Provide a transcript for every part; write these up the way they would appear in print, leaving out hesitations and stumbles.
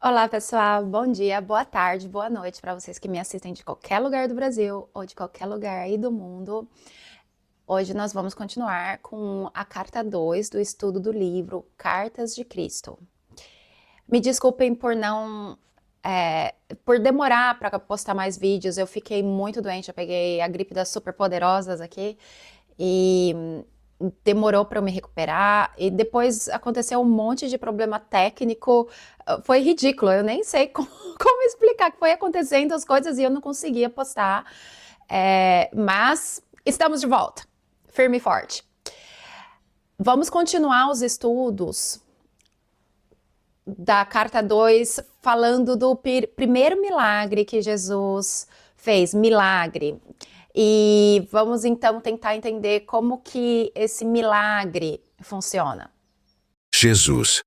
Olá, pessoal. Bom dia, boa tarde, boa noite para vocês que me assistem de qualquer lugar do Brasil ou de qualquer lugar aí do mundo. Hoje nós vamos continuar com a carta 2 do estudo do livro Cartas de Cristo. Me desculpem por não por demorar para postar mais vídeos. Eu fiquei muito doente, eu peguei a gripe das superpoderosas aqui e demorou para eu me recuperar e depois aconteceu um monte de problema técnico. Foi ridículo, eu nem sei como explicar que foi acontecendo as coisas e eu não conseguia postar. Mas estamos de volta, firme e forte. Vamos continuar os estudos da carta 2, falando do primeiro milagre que Jesus fez, milagre. E vamos então tentar entender como que esse milagre funciona. Jesus.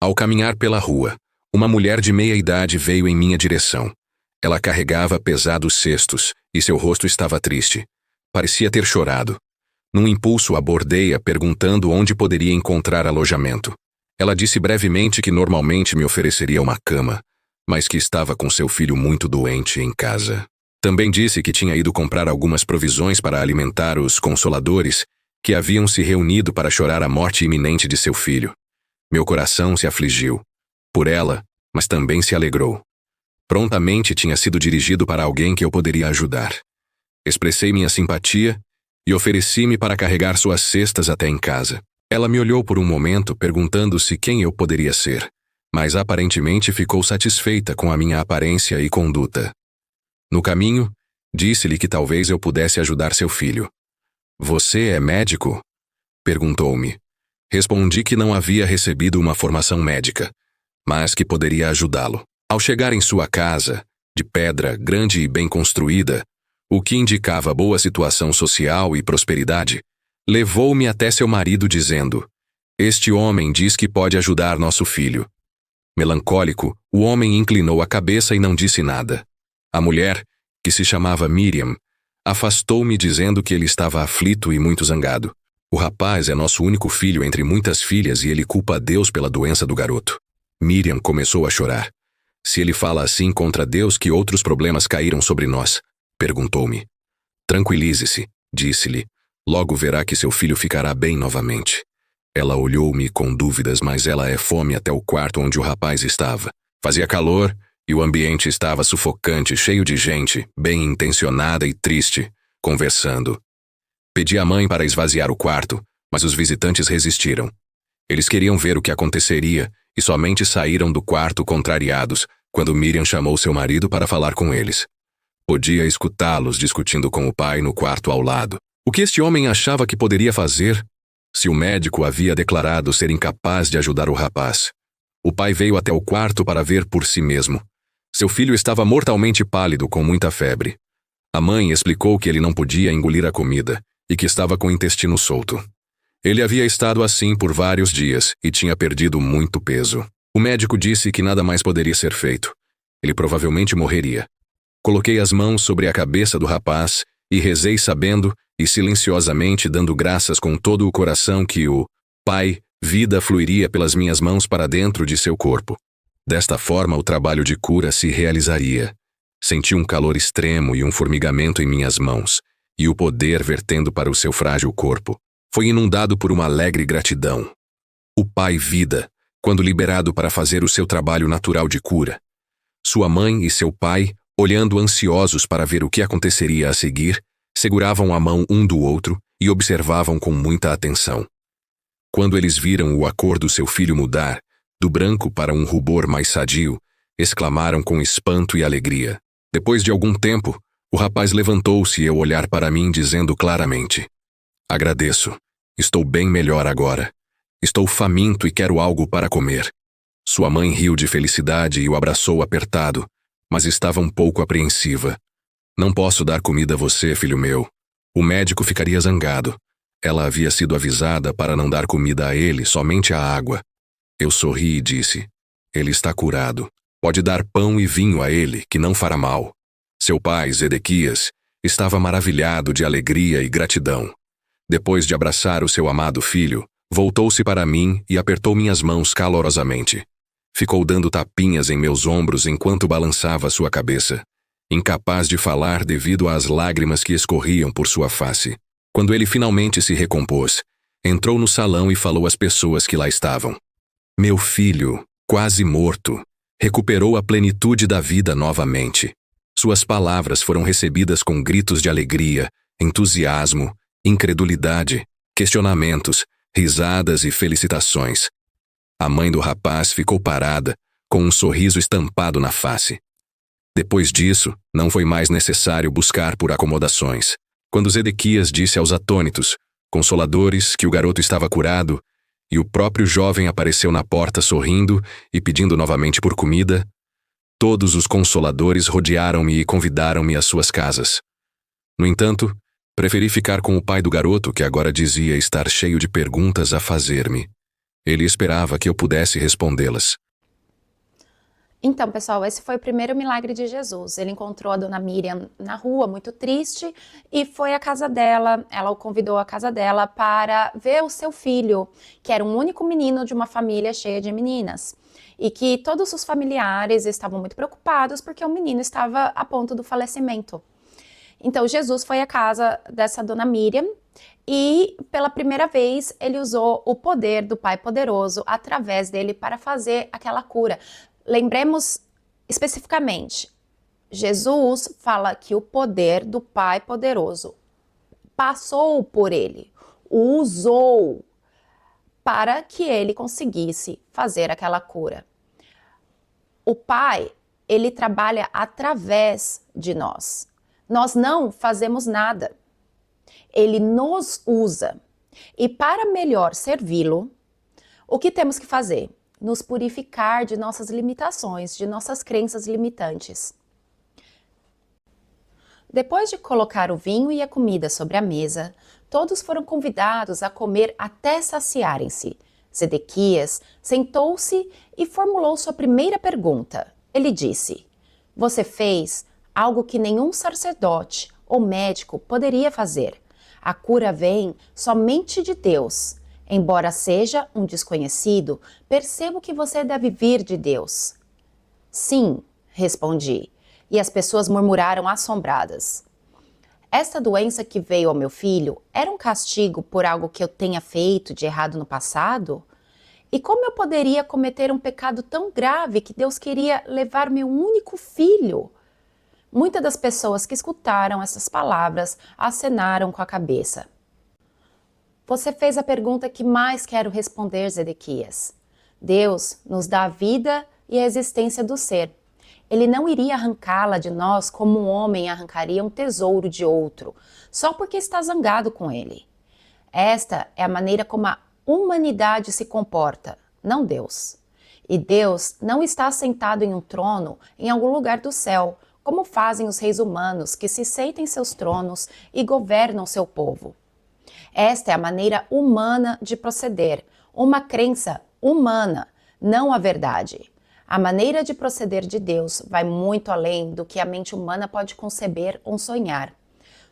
Ao caminhar pela rua, uma mulher de meia idade veio em minha direção. Ela carregava pesados cestos e seu rosto estava triste. Parecia ter chorado. Num impulso abordei-a perguntando onde poderia encontrar alojamento. Ela disse brevemente que normalmente me ofereceria uma cama, mas que estava com seu filho muito doente em casa. Também disse que tinha ido comprar algumas provisões para alimentar os consoladores que haviam se reunido para chorar a morte iminente de seu filho. Meu coração se afligiu por ela, mas também se alegrou. Prontamente tinha sido dirigido para alguém que eu poderia ajudar. Expressei minha simpatia e ofereci-me para carregar suas cestas até em casa. Ela me olhou por um momento perguntando-se quem eu poderia ser, mas aparentemente ficou satisfeita com a minha aparência e conduta. No caminho, disse-lhe que talvez eu pudesse ajudar seu filho. Você é médico? Perguntou-me. Respondi que não havia recebido uma formação médica, mas que poderia ajudá-lo. Ao chegar em sua casa, de pedra grande e bem construída, o que indicava boa situação social e prosperidade, levou-me até seu marido dizendo: "Este homem diz que pode ajudar nosso filho." Melancólico, o homem inclinou a cabeça e não disse nada. A mulher, que se chamava Miriam, afastou-me dizendo que ele estava aflito e muito zangado. "O rapaz é nosso único filho entre muitas filhas e ele culpa a Deus pela doença do garoto." Miriam começou a chorar. "Se ele fala assim contra Deus, que outros problemas caíram sobre nós?" Perguntou-me. "Tranquilize-se", disse-lhe. "Logo verá que seu filho ficará bem novamente." Ela olhou-me com dúvidas, mas ela é fome até o quarto onde o rapaz estava. Fazia calor e o ambiente estava sufocante, cheio de gente, bem intencionada e triste, conversando. Pedi à mãe para esvaziar o quarto, mas os visitantes resistiram. Eles queriam ver o que aconteceria e somente saíram do quarto contrariados quando Miriam chamou seu marido para falar com eles. Podia escutá-los discutindo com o pai no quarto ao lado. O que este homem achava que poderia fazer se o médico havia declarado ser incapaz de ajudar o rapaz? O pai veio até o quarto para ver por si mesmo. Seu filho estava mortalmente pálido, com muita febre. A mãe explicou que ele não podia engolir a comida e que estava com o intestino solto. Ele havia estado assim por vários dias e tinha perdido muito peso. O médico disse que nada mais poderia ser feito. Ele provavelmente morreria. Coloquei as mãos sobre a cabeça do rapaz e rezei sabendo e silenciosamente dando graças com todo o coração que o Pai, vida fluiria pelas minhas mãos para dentro de seu corpo. Desta forma o trabalho de cura se realizaria. Senti um calor extremo e um formigamento em minhas mãos, e o poder vertendo para o seu frágil corpo. Foi inundado por uma alegre gratidão. O Pai Vida, quando liberado para fazer o seu trabalho natural de cura. Sua mãe e seu pai, olhando ansiosos para ver o que aconteceria a seguir, seguravam a mão um do outro e observavam com muita atenção. Quando eles viram o acor do seu filho mudar, do branco para um rubor mais sadio, exclamaram com espanto e alegria. Depois de algum tempo, o rapaz levantou-se e ao olhar para mim dizendo claramente: "Agradeço. Estou bem melhor agora. Estou faminto e quero algo para comer." Sua mãe riu de felicidade e o abraçou apertado, mas estava um pouco apreensiva. "Não posso dar comida a você, filho meu. O médico ficaria zangado. Ela havia sido avisada para não dar comida a ele, somente a água." Eu sorri e disse: "Ele está curado. Pode dar pão e vinho a ele, que não fará mal." Seu pai, Zedequias, estava maravilhado de alegria e gratidão. Depois de abraçar o seu amado filho, voltou-se para mim e apertou minhas mãos calorosamente. Ficou dando tapinhas em meus ombros enquanto balançava sua cabeça, incapaz de falar devido às lágrimas que escorriam por sua face. Quando ele finalmente se recompôs, entrou no salão e falou às pessoas que lá estavam. Meu filho, quase morto, recuperou a plenitude da vida novamente. Suas palavras foram recebidas com gritos de alegria, entusiasmo, incredulidade, questionamentos, risadas e felicitações. A mãe do rapaz ficou parada, com um sorriso estampado na face. Depois disso, não foi mais necessário buscar por acomodações. Quando Zedequias disse aos atônitos, consoladores, que o garoto estava curado, e o próprio jovem apareceu na porta sorrindo e pedindo novamente por comida, todos os consoladores rodearam-me e convidaram-me às suas casas. No entanto, preferi ficar com o pai do garoto, que agora dizia estar cheio de perguntas a fazer-me. Ele esperava que eu pudesse respondê-las. Então, pessoal, esse foi o primeiro milagre de Jesus. Ele encontrou a dona Miriam na rua, muito triste, e foi à casa dela. Ela o convidou à casa dela para ver o seu filho, que era um único menino de uma família cheia de meninas. E que todos os familiares estavam muito preocupados porque o menino estava a ponto do falecimento. Então, Jesus foi à casa dessa dona Miriam e, pela primeira vez, ele usou o poder do Pai Poderoso através dele para fazer aquela cura. Lembremos especificamente, Jesus fala que o poder do Pai Poderoso passou por ele, o usou para que ele conseguisse fazer aquela cura. O Pai, ele trabalha através de nós. Nós não fazemos nada. Ele nos usa. E para melhor servi-lo, o que temos que fazer? Nos purificar de nossas limitações, de nossas crenças limitantes. Depois de colocar o vinho e a comida sobre a mesa, todos foram convidados a comer até saciarem-se. Zedequias sentou-se e formulou sua primeira pergunta. Ele disse: Você fez algo que nenhum sacerdote ou médico poderia fazer. A cura vem somente de Deus. Embora seja um desconhecido, percebo que você deve vir de Deus. Sim, respondi, e as pessoas murmuraram assombradas. Esta doença que veio ao meu filho era um castigo por algo que eu tenha feito de errado no passado? E como eu poderia cometer um pecado tão grave que Deus queria levar meu único filho? Muitas das pessoas que escutaram essas palavras acenaram com a cabeça. Você fez a pergunta que mais quero responder, Zedequias. Deus nos dá a vida e a existência do ser. Ele não iria arrancá-la de nós como um homem arrancaria um tesouro de outro, só porque está zangado com ele. Esta é a maneira como a humanidade se comporta, não Deus. E Deus não está sentado em um trono em algum lugar do céu, como fazem os reis humanos que se sentam em seus tronos e governam seu povo. Esta é a maneira humana de proceder, uma crença humana, não a verdade. A maneira de proceder de Deus vai muito além do que a mente humana pode conceber ou sonhar.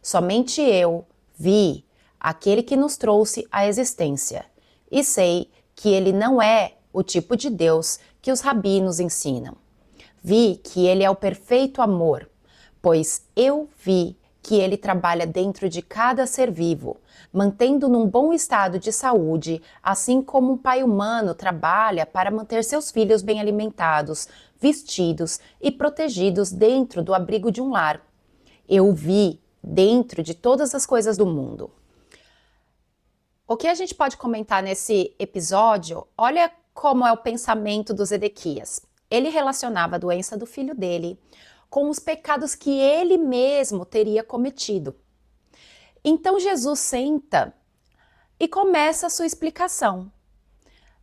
Somente eu vi aquele que nos trouxe à existência e sei que ele não é o tipo de Deus que os rabinos ensinam. Vi que ele é o perfeito amor, pois eu vi que ele trabalha dentro de cada ser vivo, mantendo num bom estado de saúde, assim como um pai humano trabalha para manter seus filhos bem alimentados, vestidos e protegidos dentro do abrigo de um lar. Eu vi dentro de todas as coisas do mundo. O que a gente pode comentar nesse episódio? Olha como é o pensamento do Zedequias. Ele relacionava a doença do filho dele com os pecados que ele mesmo teria cometido. Então Jesus senta e começa a sua explicação.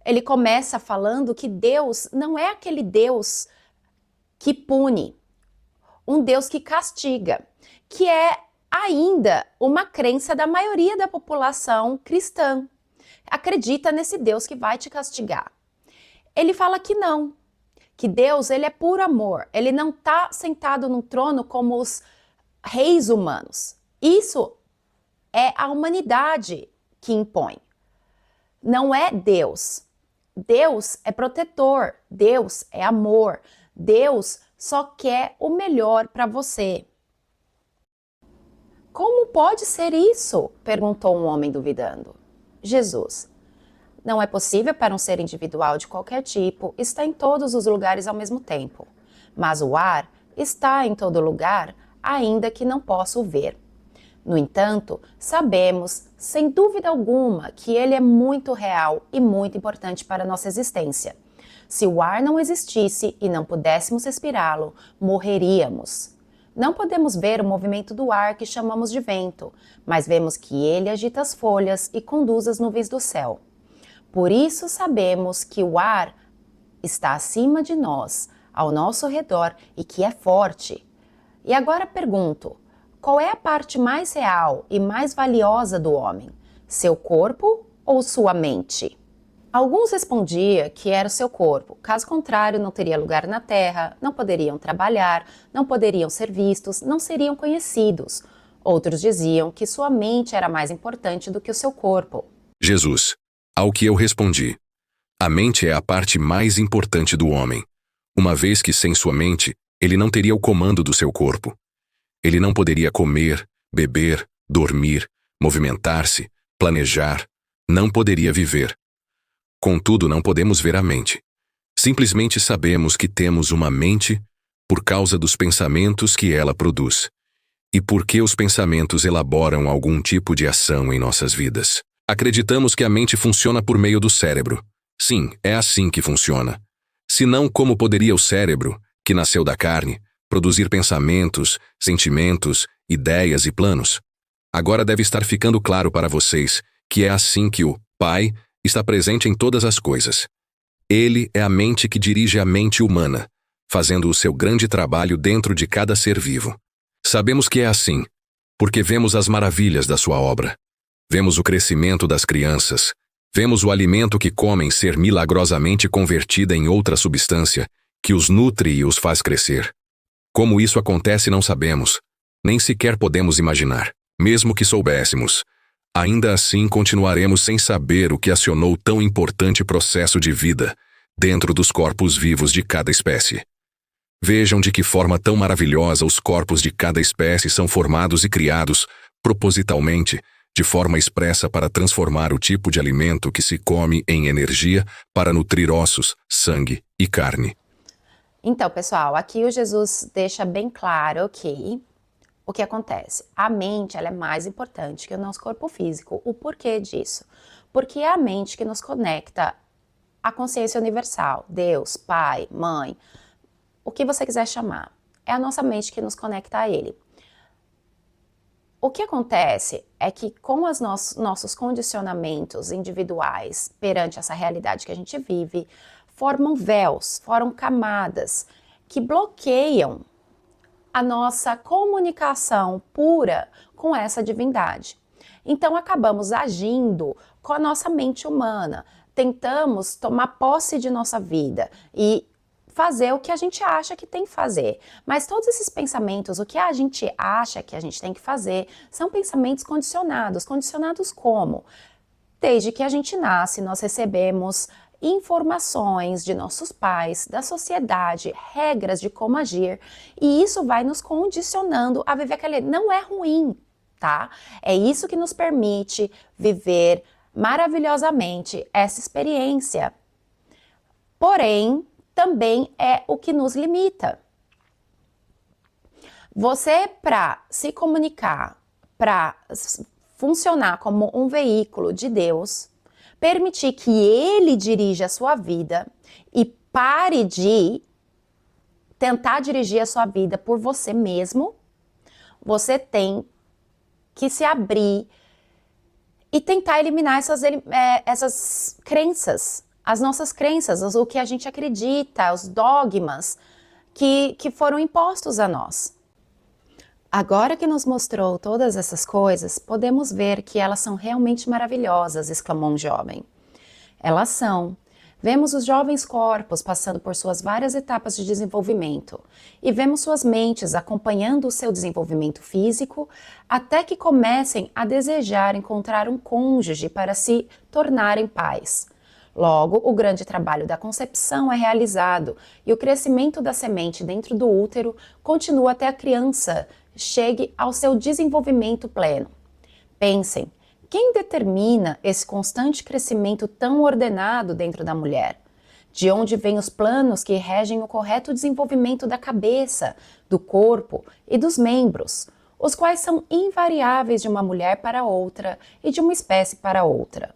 Ele começa falando que Deus não é aquele Deus que pune, um Deus que castiga, que é ainda uma crença da maioria da população cristã. Acredita nesse Deus que vai te castigar. Ele fala que não, que Deus ele é puro amor, ele não está sentado num trono como os reis humanos. Isso é a humanidade que impõe. Não é Deus. Deus é protetor, Deus é amor, Deus só quer o melhor para você. Como pode ser isso? Perguntou um homem duvidando. Jesus: não é possível para um ser individual de qualquer tipo estar em todos os lugares ao mesmo tempo. Mas o ar está em todo lugar, ainda que não possa o ver. No entanto, sabemos, sem dúvida alguma, que ele é muito real e muito importante para a nossa existência. Se o ar não existisse e não pudéssemos respirá-lo, morreríamos. Não podemos ver o movimento do ar que chamamos de vento, mas vemos que ele agita as folhas e conduz as nuvens do céu. Por isso sabemos que o ar está acima de nós, ao nosso redor e que é forte. E agora pergunto: qual é a parte mais real e mais valiosa do homem? Seu corpo ou sua mente? Alguns respondiam que era o seu corpo, caso contrário não teria lugar na terra, não poderiam trabalhar, não poderiam ser vistos, não seriam conhecidos. Outros diziam que sua mente era mais importante do que o seu corpo. Jesus: ao que eu respondi: a mente é a parte mais importante do homem, uma vez que sem sua mente, ele não teria o comando do seu corpo. Ele não poderia comer, beber, dormir, movimentar-se, planejar, não poderia viver. Contudo, não podemos ver a mente. Simplesmente sabemos que temos uma mente por causa dos pensamentos que ela produz, e porque os pensamentos elaboram algum tipo de ação em nossas vidas. Acreditamos que a mente funciona por meio do cérebro. Sim, é assim que funciona. Senão, como poderia o cérebro, que nasceu da carne, produzir pensamentos, sentimentos, ideias e planos? Agora deve estar ficando claro para vocês que é assim que o Pai está presente em todas as coisas. Ele é a mente que dirige a mente humana, fazendo o seu grande trabalho dentro de cada ser vivo. Sabemos que é assim, porque vemos as maravilhas da sua obra. Vemos o crescimento das crianças. Vemos o alimento que comem ser milagrosamente convertida em outra substância que os nutre e os faz crescer. Como isso acontece não sabemos, nem sequer podemos imaginar. Mesmo que soubéssemos, ainda assim continuaremos sem saber o que acionou tão importante processo de vida dentro dos corpos vivos de cada espécie. Vejam de que forma tão maravilhosa os corpos de cada espécie são formados e criados, propositalmente, de forma expressa para transformar o tipo de alimento que se come em energia para nutrir ossos, sangue e carne. Então, pessoal, aqui o Jesus deixa bem claro que o que acontece? A mente ela é mais importante que o nosso corpo físico. O porquê disso? Porque é a mente que nos conecta à consciência universal, Deus, Pai, Mãe, o que você quiser chamar. É a nossa mente que nos conecta a Ele. O que acontece é que com os nossos condicionamentos individuais perante essa realidade que a gente vive, formam véus, formam camadas que bloqueiam a nossa comunicação pura com essa divindade. Então acabamos agindo com a nossa mente humana, tentamos tomar posse de nossa vida e fazer o que a gente acha que tem que fazer. Mas todos esses pensamentos, o que a gente acha que a gente tem que fazer, são pensamentos condicionados. Condicionados como? Desde que a gente nasce, nós recebemos informações de nossos pais, da sociedade, regras de como agir, e isso vai nos condicionando a viver aquele. Não é ruim, tá? É isso que nos permite viver maravilhosamente essa experiência. Porém, também é o que nos limita. Você, para se comunicar, para funcionar como um veículo de Deus, permitir que Ele dirija a sua vida e pare de tentar dirigir a sua vida por você mesmo, você tem que se abrir e tentar eliminar essas crenças, as nossas crenças, o que a gente acredita, os dogmas que foram impostos a nós. Agora que nos mostrou todas essas coisas, podemos ver que elas são realmente maravilhosas, exclamou um jovem. Elas são. Vemos os jovens corpos passando por suas várias etapas de desenvolvimento e vemos suas mentes acompanhando o seu desenvolvimento físico até que comecem a desejar encontrar um cônjuge para se tornarem pais. Logo, o grande trabalho da concepção é realizado e o crescimento da semente dentro do útero continua até a criança chegue ao seu desenvolvimento pleno. Pensem, quem determina esse constante crescimento tão ordenado dentro da mulher? De onde vêm os planos que regem o correto desenvolvimento da cabeça, do corpo e dos membros, os quais são invariáveis de uma mulher para outra e de uma espécie para outra?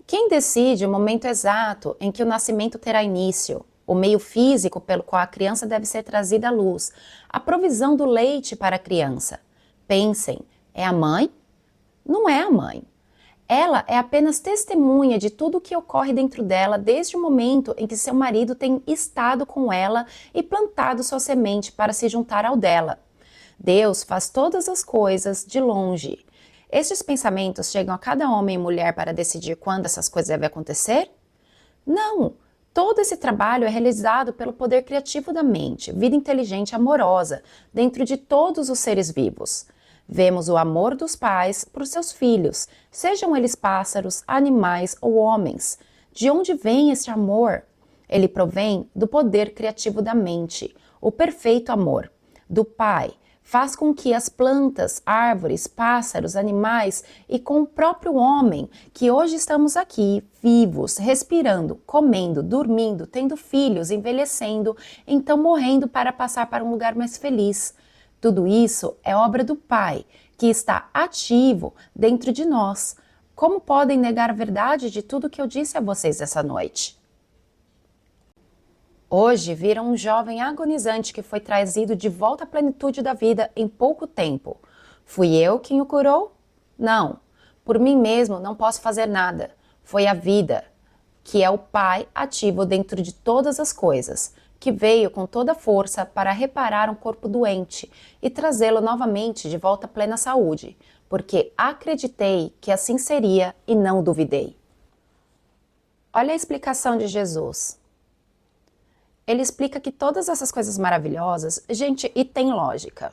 Quem decide o momento exato em que o nascimento terá início, o meio físico pelo qual a criança deve ser trazida à luz, a provisão do leite para a criança? Pensem, é a mãe? Não é a mãe. Ela é apenas testemunha de tudo o que ocorre dentro dela desde o momento em que seu marido tem estado com ela e plantado sua semente para se juntar ao dela. Deus faz todas as coisas de longe. Estes pensamentos chegam a cada homem e mulher para decidir quando essas coisas devem acontecer? Não! Todo esse trabalho é realizado pelo poder criativo da mente, vida inteligente e amorosa, dentro de todos os seres vivos. Vemos o amor dos pais por seus filhos, sejam eles pássaros, animais ou homens. De onde vem esse amor? Ele provém do poder criativo da mente, o perfeito amor do Pai. Faz com que as plantas, árvores, pássaros, animais e com o próprio homem, que hoje estamos aqui, vivos, respirando, comendo, dormindo, tendo filhos, envelhecendo, então morrendo para passar para um lugar mais feliz. Tudo isso é obra do Pai, que está ativo dentro de nós. Como podem negar a verdade de tudo que eu disse a vocês essa noite? Hoje viram um jovem agonizante que foi trazido de volta à plenitude da vida em pouco tempo. Fui eu quem o curou? Não. Por mim mesmo não posso fazer nada. Foi a vida, que é o Pai ativo dentro de todas as coisas, que veio com toda a força para reparar um corpo doente e trazê-lo novamente de volta à plena saúde, porque acreditei que assim seria e não duvidei. Olha a explicação de Jesus. Ele explica que todas essas coisas maravilhosas, gente, e tem lógica.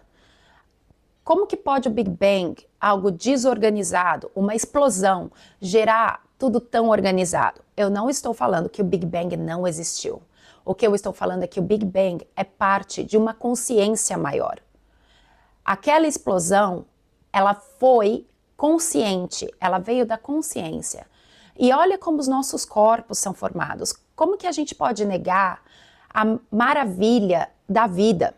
Como que pode o Big Bang, algo desorganizado, uma explosão, gerar tudo tão organizado? Eu não estou falando que o Big Bang não existiu. O que eu estou falando é que o Big Bang é parte de uma consciência maior. Aquela explosão, ela foi consciente, ela veio da consciência. E olha como os nossos corpos são formados. Como que a gente pode negar a maravilha da vida?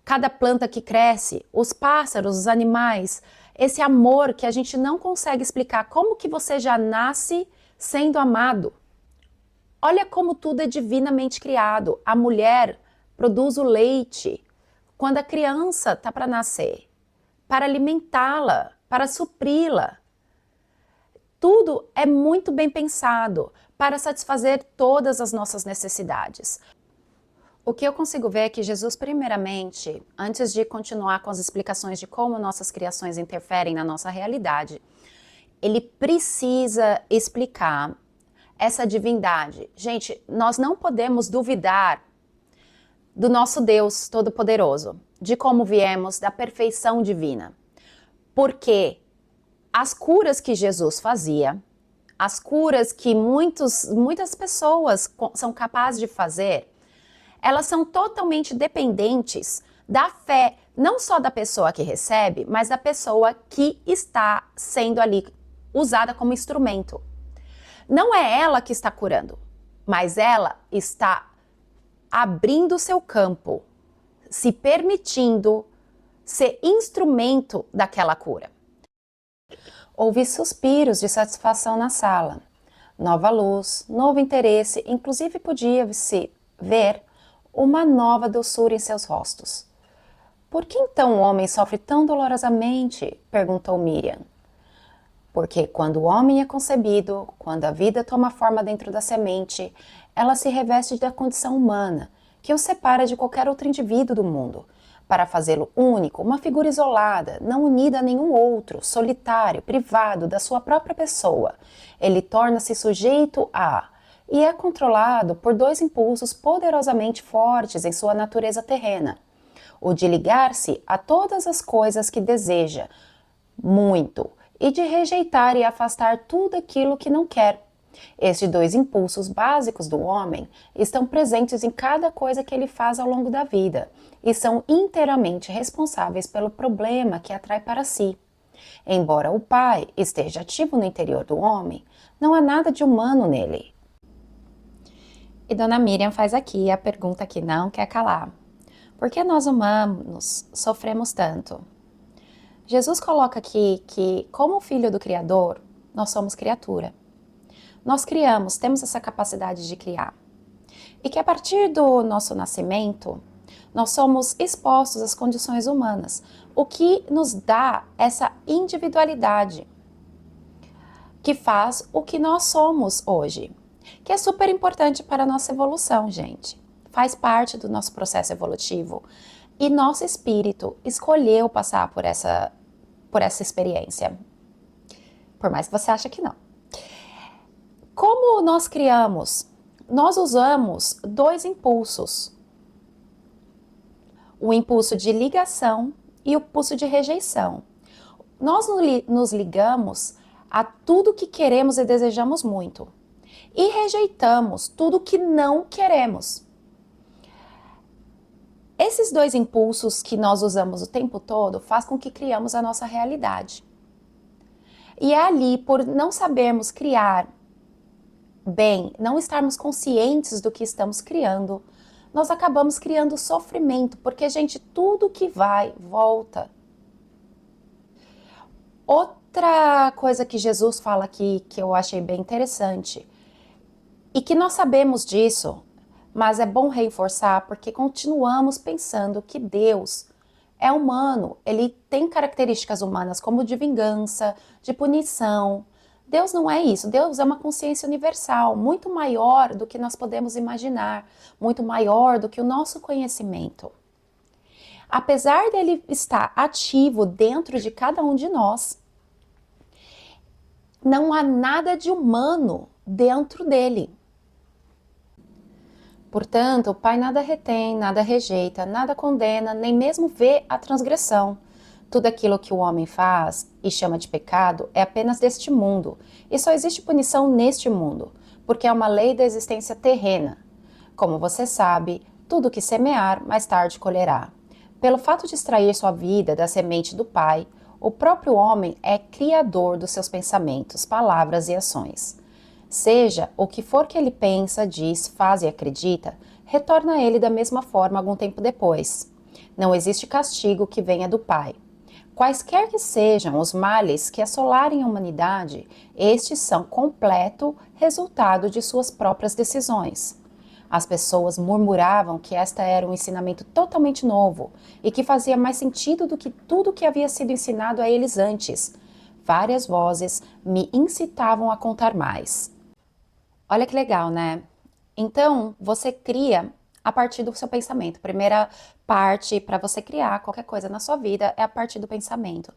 Cada planta que cresce, os pássaros, os animais, esse amor que a gente não consegue explicar. Como que você já nasce sendo amado? Olha como tudo é divinamente criado. A mulher produz o leite quando a criança está para nascer, para alimentá-la, para supri-la. Tudo é muito bem pensado para satisfazer todas as nossas necessidades. O que eu consigo ver é que Jesus, primeiramente, antes de continuar com as explicações de como nossas criações interferem na nossa realidade, ele precisa explicar essa divindade. Gente, nós não podemos duvidar do nosso Deus Todo-Poderoso, de como viemos, da perfeição divina. Porque as curas que Jesus fazia, as curas que muitas pessoas são capazes de fazer, elas são totalmente dependentes da fé, não só da pessoa que recebe, mas da pessoa que está sendo ali usada como instrumento. Não é ela que está curando, mas ela está abrindo o seu campo, se permitindo ser instrumento daquela cura. Houve suspiros de satisfação na sala. Nova luz, novo interesse, inclusive podia-se ver uma nova doçura em seus rostos. Por que então o homem sofre tão dolorosamente? Perguntou Miriam. Porque quando o homem é concebido, quando a vida toma forma dentro da semente, ela se reveste da condição humana, que o separa de qualquer outro indivíduo do mundo, para fazê-lo único, uma figura isolada, não unida a nenhum outro, solitário, privado da sua própria pessoa. Ele torna-se sujeito a, e é controlado por dois impulsos poderosamente fortes em sua natureza terrena: o de ligar-se a todas as coisas que deseja muito, e de rejeitar e afastar tudo aquilo que não quer. Estes dois impulsos básicos do homem estão presentes em cada coisa que ele faz ao longo da vida e são inteiramente responsáveis pelo problema que atrai para si. Embora o pai esteja ativo no interior do homem, não há nada de humano nele. E Dona Miriam faz aqui a pergunta que não quer calar. Por que nós humanos sofremos tanto? Jesus coloca aqui que, como filho do Criador, nós somos criatura. Nós criamos, temos essa capacidade de criar. E que a partir do nosso nascimento, nós somos expostos às condições humanas, o que nos dá essa individualidade, que faz o que nós somos hoje, que é super importante para a nossa evolução, gente. Faz parte do nosso processo evolutivo. E nosso espírito escolheu passar por essa experiência. Por mais que você ache que não. Como nós criamos? Nós usamos dois impulsos. O impulso de ligação e o impulso de rejeição. Nós nos ligamos a tudo que queremos e desejamos muito. E rejeitamos tudo que não queremos. Esses dois impulsos que nós usamos o tempo todo faz com que criamos a nossa realidade. E é ali, por não sabermos criar bem, não estarmos conscientes do que estamos criando, nós acabamos criando sofrimento, porque, gente, tudo que vai, volta. Outra coisa que Jesus fala aqui, que eu achei bem interessante, e que nós sabemos disso, mas é bom reforçar porque continuamos pensando que Deus é humano, ele tem características humanas como de vingança, de punição. Deus não é isso, Deus é uma consciência universal, muito maior do que nós podemos imaginar, muito maior do que o nosso conhecimento. Apesar dele estar ativo dentro de cada um de nós, não há nada de humano dentro dele. Portanto, o Pai nada retém, nada rejeita, nada condena, nem mesmo vê a transgressão. Tudo aquilo que o homem faz e chama de pecado é apenas deste mundo, e só existe punição neste mundo, porque é uma lei da existência terrena. Como você sabe, tudo que semear, mais tarde colherá. Pelo fato de extrair sua vida da semente do Pai, o próprio homem é criador dos seus pensamentos, palavras e ações. Seja o que for que ele pensa, diz, faz e acredita, retorna a ele da mesma forma algum tempo depois. Não existe castigo que venha do Pai. Quaisquer que sejam os males que assolarem a humanidade, estes são completo resultado de suas próprias decisões. As pessoas murmuravam que esta era um ensinamento totalmente novo e que fazia mais sentido do que tudo que havia sido ensinado a eles antes. Várias vozes me incitavam a contar mais. Olha que legal, né? Então, você cria a partir do seu pensamento. Primeira parte para você criar qualquer coisa na sua vida é a partir do pensamento.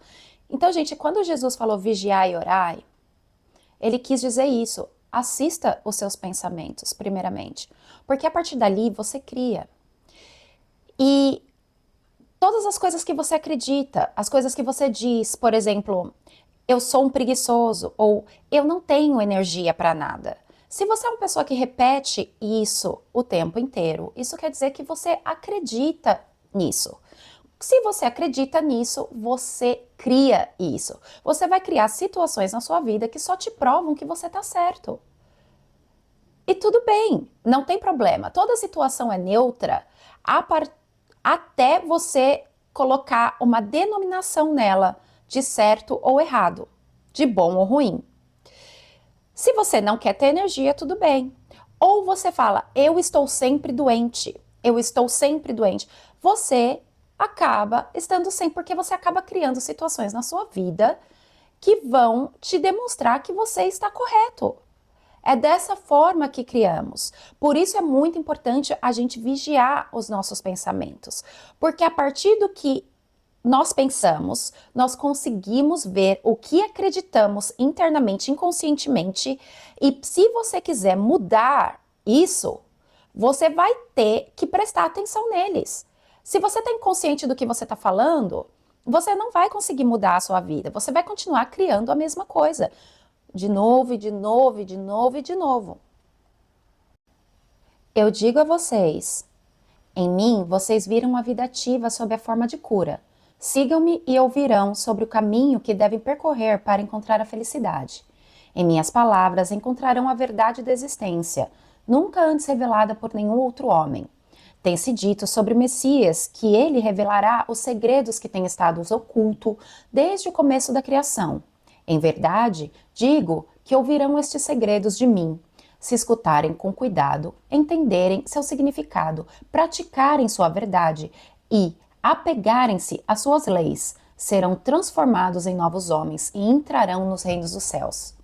Então, gente, quando Jesus falou vigiai e orai, ele quis dizer isso. Assista os seus pensamentos, primeiramente. Porque a partir dali você cria. E todas as coisas que você acredita, as coisas que você diz, por exemplo, eu sou um preguiçoso ou eu não tenho energia para nada. Se você é uma pessoa que repete isso o tempo inteiro, isso quer dizer que você acredita nisso. Se você acredita nisso, você cria isso. Você vai criar situações na sua vida que só te provam que você está certo. E tudo bem, não tem problema. Toda situação é neutra até você colocar uma denominação nela de certo ou errado, de bom ou ruim. Se você não quer ter energia, tudo bem. Ou você fala, eu estou sempre doente, eu estou sempre doente. Você acaba estando sem, porque você acaba criando situações na sua vida que vão te demonstrar que você está correto. É dessa forma que criamos. Por isso é muito importante a gente vigiar os nossos pensamentos. Porque a partir do que nós pensamos, nós conseguimos ver o que acreditamos internamente, inconscientemente, e se você quiser mudar isso, você vai ter que prestar atenção neles. Se você está inconsciente do que você está falando, você não vai conseguir mudar a sua vida, você vai continuar criando a mesma coisa. de novo e de novo e de novo e de novo. Eu digo a vocês, em mim vocês viram a vida ativa sob a forma de cura. Sigam-me e ouvirão sobre o caminho que devem percorrer para encontrar a felicidade. Em minhas palavras encontrarão a verdade da existência, nunca antes revelada por nenhum outro homem. Tem-se dito sobre o Messias que ele revelará os segredos que têm estado ocultos desde o começo da criação. Em verdade, digo que ouvirão estes segredos de mim. Se escutarem com cuidado, entenderem seu significado, praticarem sua verdade e apegarem-se às suas leis, serão transformados em novos homens e entrarão nos reinos dos céus.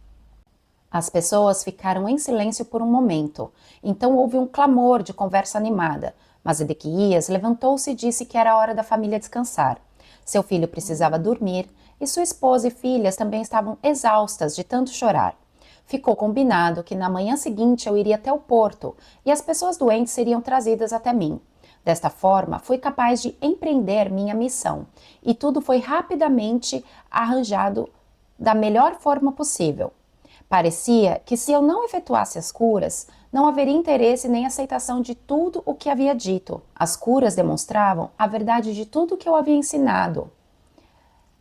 As pessoas ficaram em silêncio por um momento, então houve um clamor de conversa animada, mas Edequias levantou-se e disse que era hora da família descansar. Seu filho precisava dormir e sua esposa e filhas também estavam exaustas de tanto chorar. Ficou combinado que na manhã seguinte eu iria até o porto e as pessoas doentes seriam trazidas até mim. Desta forma, fui capaz de empreender minha missão e tudo foi rapidamente arranjado da melhor forma possível. Parecia que se eu não efetuasse as curas, não haveria interesse nem aceitação de tudo o que havia dito. As curas demonstravam a verdade de tudo o que eu havia ensinado.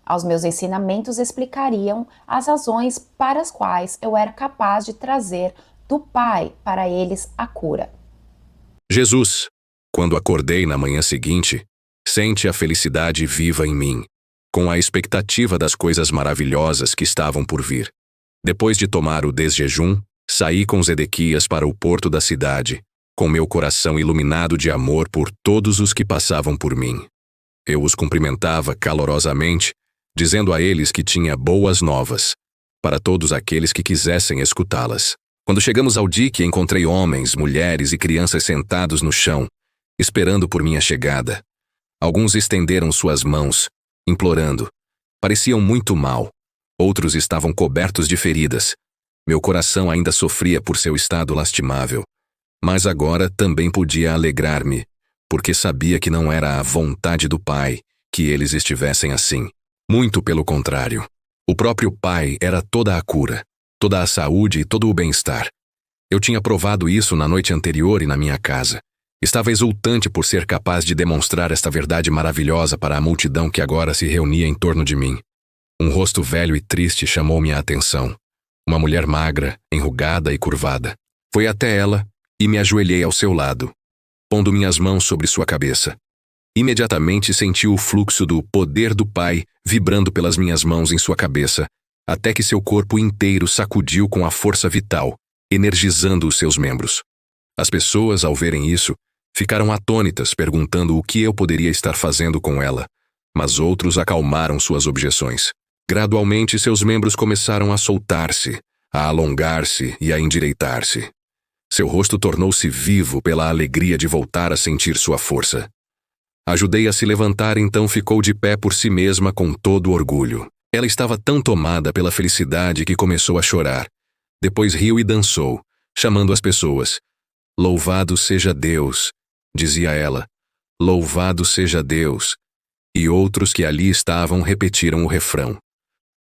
Aos meus ensinamentos explicariam as razões para as quais eu era capaz de trazer do Pai para eles a cura. Jesus, quando acordei na manhã seguinte, sente a felicidade viva em mim, com a expectativa das coisas maravilhosas que estavam por vir. Depois de tomar o desjejum, saí com Zedequias para o porto da cidade, com meu coração iluminado de amor por todos os que passavam por mim. Eu os cumprimentava calorosamente, dizendo a eles que tinha boas novas, para todos aqueles que quisessem escutá-las. Quando chegamos ao dique, encontrei homens, mulheres e crianças sentados no chão, esperando por minha chegada. Alguns estenderam suas mãos, implorando. Pareciam muito mal. Outros estavam cobertos de feridas. Meu coração ainda sofria por seu estado lastimável. Mas agora também podia alegrar-me, porque sabia que não era a vontade do Pai que eles estivessem assim. Muito pelo contrário. O próprio Pai era toda a cura, toda a saúde e todo o bem-estar. Eu tinha provado isso na noite anterior e na minha casa. Estava exultante por ser capaz de demonstrar esta verdade maravilhosa para a multidão que agora se reunia em torno de mim. Um rosto velho e triste chamou minha atenção. Uma mulher magra, enrugada e curvada. Fui até ela e me ajoelhei ao seu lado, pondo minhas mãos sobre sua cabeça. Imediatamente senti o fluxo do poder do Pai vibrando pelas minhas mãos em sua cabeça, até que seu corpo inteiro sacudiu com a força vital, energizando os seus membros. As pessoas, ao verem isso, ficaram atônitas, perguntando o que eu poderia estar fazendo com ela, mas outros acalmaram suas objeções. Gradualmente, seus membros começaram a soltar-se, a alongar-se e a endireitar-se. Seu rosto tornou-se vivo pela alegria de voltar a sentir sua força. Ajudei a se levantar, então ficou de pé por si mesma com todo orgulho. Ela estava tão tomada pela felicidade que começou a chorar. Depois riu e dançou, chamando as pessoas. Louvado seja Deus, dizia ela. Louvado seja Deus. E outros que ali estavam repetiram o refrão.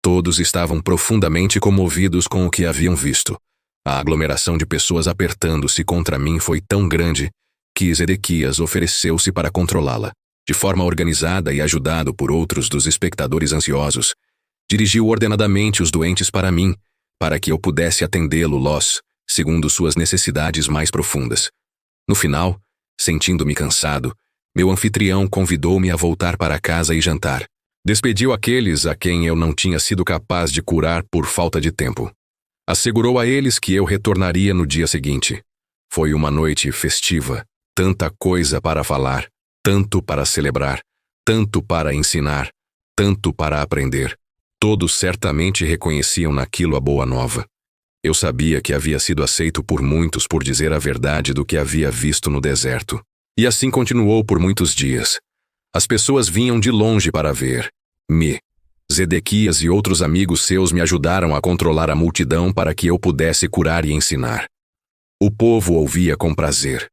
Todos estavam profundamente comovidos com o que haviam visto. A aglomeração de pessoas apertando-se contra mim foi tão grande que Zedequias ofereceu-se para controlá-la. De forma organizada e ajudado por outros dos espectadores ansiosos, dirigiu ordenadamente os doentes para mim, para que eu pudesse atendê-los, segundo suas necessidades mais profundas. No final, sentindo-me cansado, meu anfitrião convidou-me a voltar para casa e jantar. Despediu aqueles a quem eu não tinha sido capaz de curar por falta de tempo. Assegurou a eles que eu retornaria no dia seguinte. Foi uma noite festiva. Tanta coisa para falar, tanto para celebrar, tanto para ensinar, tanto para aprender. Todos certamente reconheciam naquilo a boa nova. Eu sabia que havia sido aceito por muitos por dizer a verdade do que havia visto no deserto. E assim continuou por muitos dias. As pessoas vinham de longe para ver-me. Zedequias e outros amigos seus me ajudaram a controlar a multidão para que eu pudesse curar e ensinar. O povo ouvia com prazer.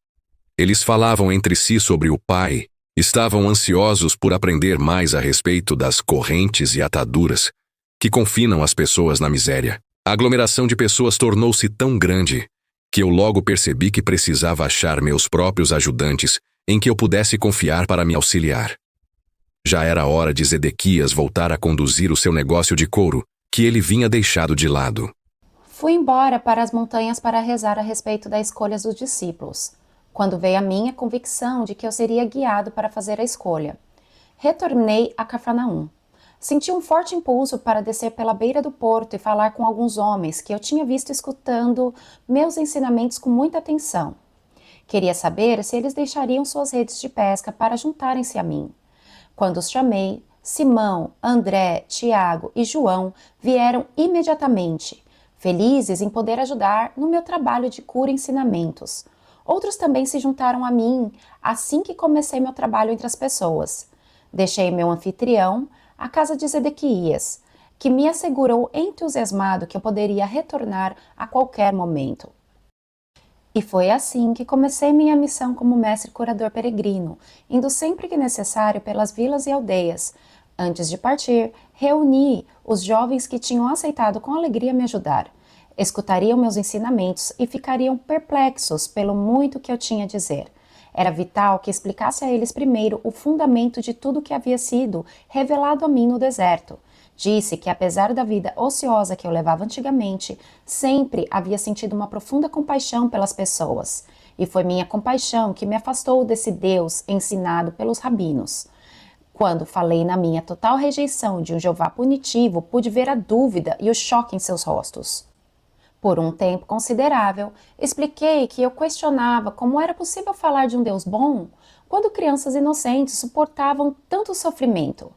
Eles falavam entre si sobre o Pai, estavam ansiosos por aprender mais a respeito das correntes e ataduras que confinam as pessoas na miséria. A aglomeração de pessoas tornou-se tão grande que eu logo percebi que precisava achar meus próprios ajudantes em que eu pudesse confiar para me auxiliar. Já era hora de Zedequias voltar a conduzir o seu negócio de couro, que ele vinha deixado de lado. Fui embora para as montanhas para rezar a respeito das escolhas dos discípulos, quando veio a minha convicção de que eu seria guiado para fazer a escolha. Retornei a Cafarnaum. Senti um forte impulso para descer pela beira do porto e falar com alguns homens que eu tinha visto escutando meus ensinamentos com muita atenção. Queria saber se eles deixariam suas redes de pesca para juntarem-se a mim. Quando os chamei, Simão, André, Tiago e João vieram imediatamente, felizes em poder ajudar no meu trabalho de cura e ensinamentos. Outros também se juntaram a mim assim que comecei meu trabalho entre as pessoas. Deixei meu anfitrião, a casa de Zedequias, que me assegurou entusiasmado que eu poderia retornar a qualquer momento. E foi assim que comecei minha missão como mestre curador peregrino, indo sempre que necessário pelas vilas e aldeias. Antes de partir, reuni os jovens que tinham aceitado com alegria me ajudar. Escutariam meus ensinamentos e ficariam perplexos pelo muito que eu tinha a dizer. Era vital que explicasse a eles primeiro o fundamento de tudo que havia sido revelado a mim no deserto. Disse que, apesar da vida ociosa que eu levava antigamente, sempre havia sentido uma profunda compaixão pelas pessoas. E foi minha compaixão que me afastou desse Deus ensinado pelos rabinos. Quando falei na minha total rejeição de um Jeová punitivo, pude ver a dúvida e o choque em seus rostos. Por um tempo considerável, expliquei que eu questionava como era possível falar de um Deus bom quando crianças inocentes suportavam tanto sofrimento.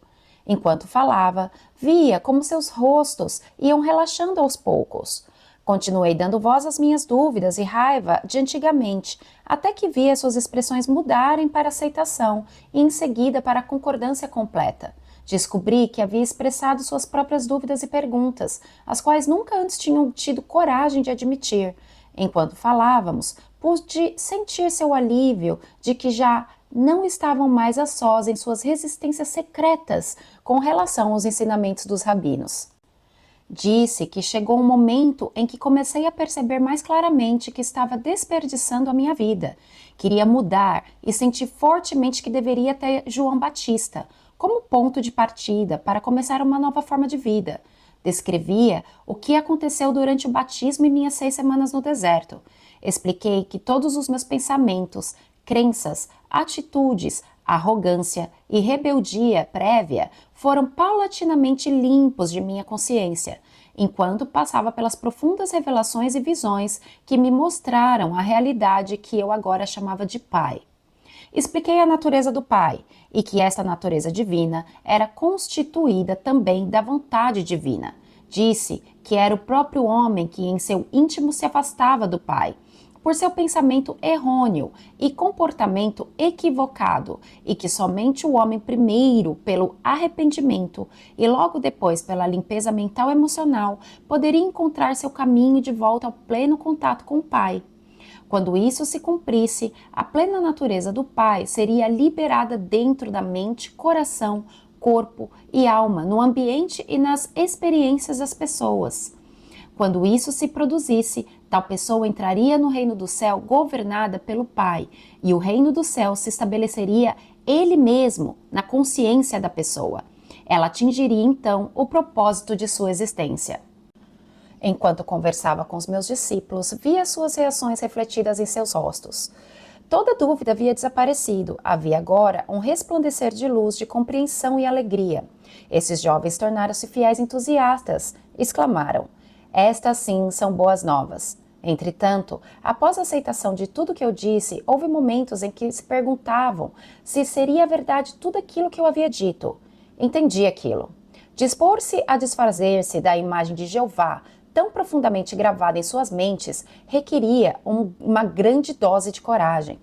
Enquanto falava, via como seus rostos iam relaxando aos poucos. Continuei dando voz às minhas dúvidas e raiva de antigamente, até que via suas expressões mudarem para aceitação e em seguida para a concordância completa. Descobri que havia expressado suas próprias dúvidas e perguntas, as quais nunca antes tinham tido coragem de admitir. Enquanto falávamos, pude sentir seu alívio de que já não estavam mais a sós em suas resistências secretas com relação aos ensinamentos dos rabinos. Disse que chegou um momento em que comecei a perceber mais claramente que estava desperdiçando a minha vida. Queria mudar e senti fortemente que deveria ter João Batista como ponto de partida para começar uma nova forma de vida. Descrevia o que aconteceu durante o batismo e minhas 6 semanas no deserto. Expliquei que todos os meus pensamentos, crenças, atitudes, arrogância e rebeldia prévia foram paulatinamente limpos de minha consciência, enquanto passava pelas profundas revelações e visões que me mostraram a realidade que eu agora chamava de Pai. Expliquei a natureza do Pai e que esta natureza divina era constituída também da vontade divina. Disse que era o próprio homem que em seu íntimo se afastava do Pai, por seu pensamento errôneo e comportamento equivocado, e que somente o homem primeiro, pelo arrependimento e logo depois pela limpeza mental e emocional, poderia encontrar seu caminho de volta ao pleno contato com o Pai. Quando isso se cumprisse, a plena natureza do Pai seria liberada dentro da mente, coração, corpo e alma, no ambiente e nas experiências das pessoas. Quando isso se produzisse, tal pessoa entraria no reino do céu governada pelo Pai, e o reino do céu se estabeleceria ele mesmo na consciência da pessoa. Ela atingiria então o propósito de sua existência. Enquanto conversava com os meus discípulos, via suas reações refletidas em seus rostos. Toda dúvida havia desaparecido, havia agora um resplandecer de luz, de compreensão e alegria. Esses jovens tornaram-se fiéis entusiastas, exclamaram: "Estas sim são boas novas." Entretanto, após a aceitação de tudo que eu disse, houve momentos em que se perguntavam se seria verdade tudo aquilo que eu havia dito. Entendi aquilo. Dispor-se a desfazer-se da imagem de Jeová, tão profundamente gravada em suas mentes, requeria uma grande dose de coragem.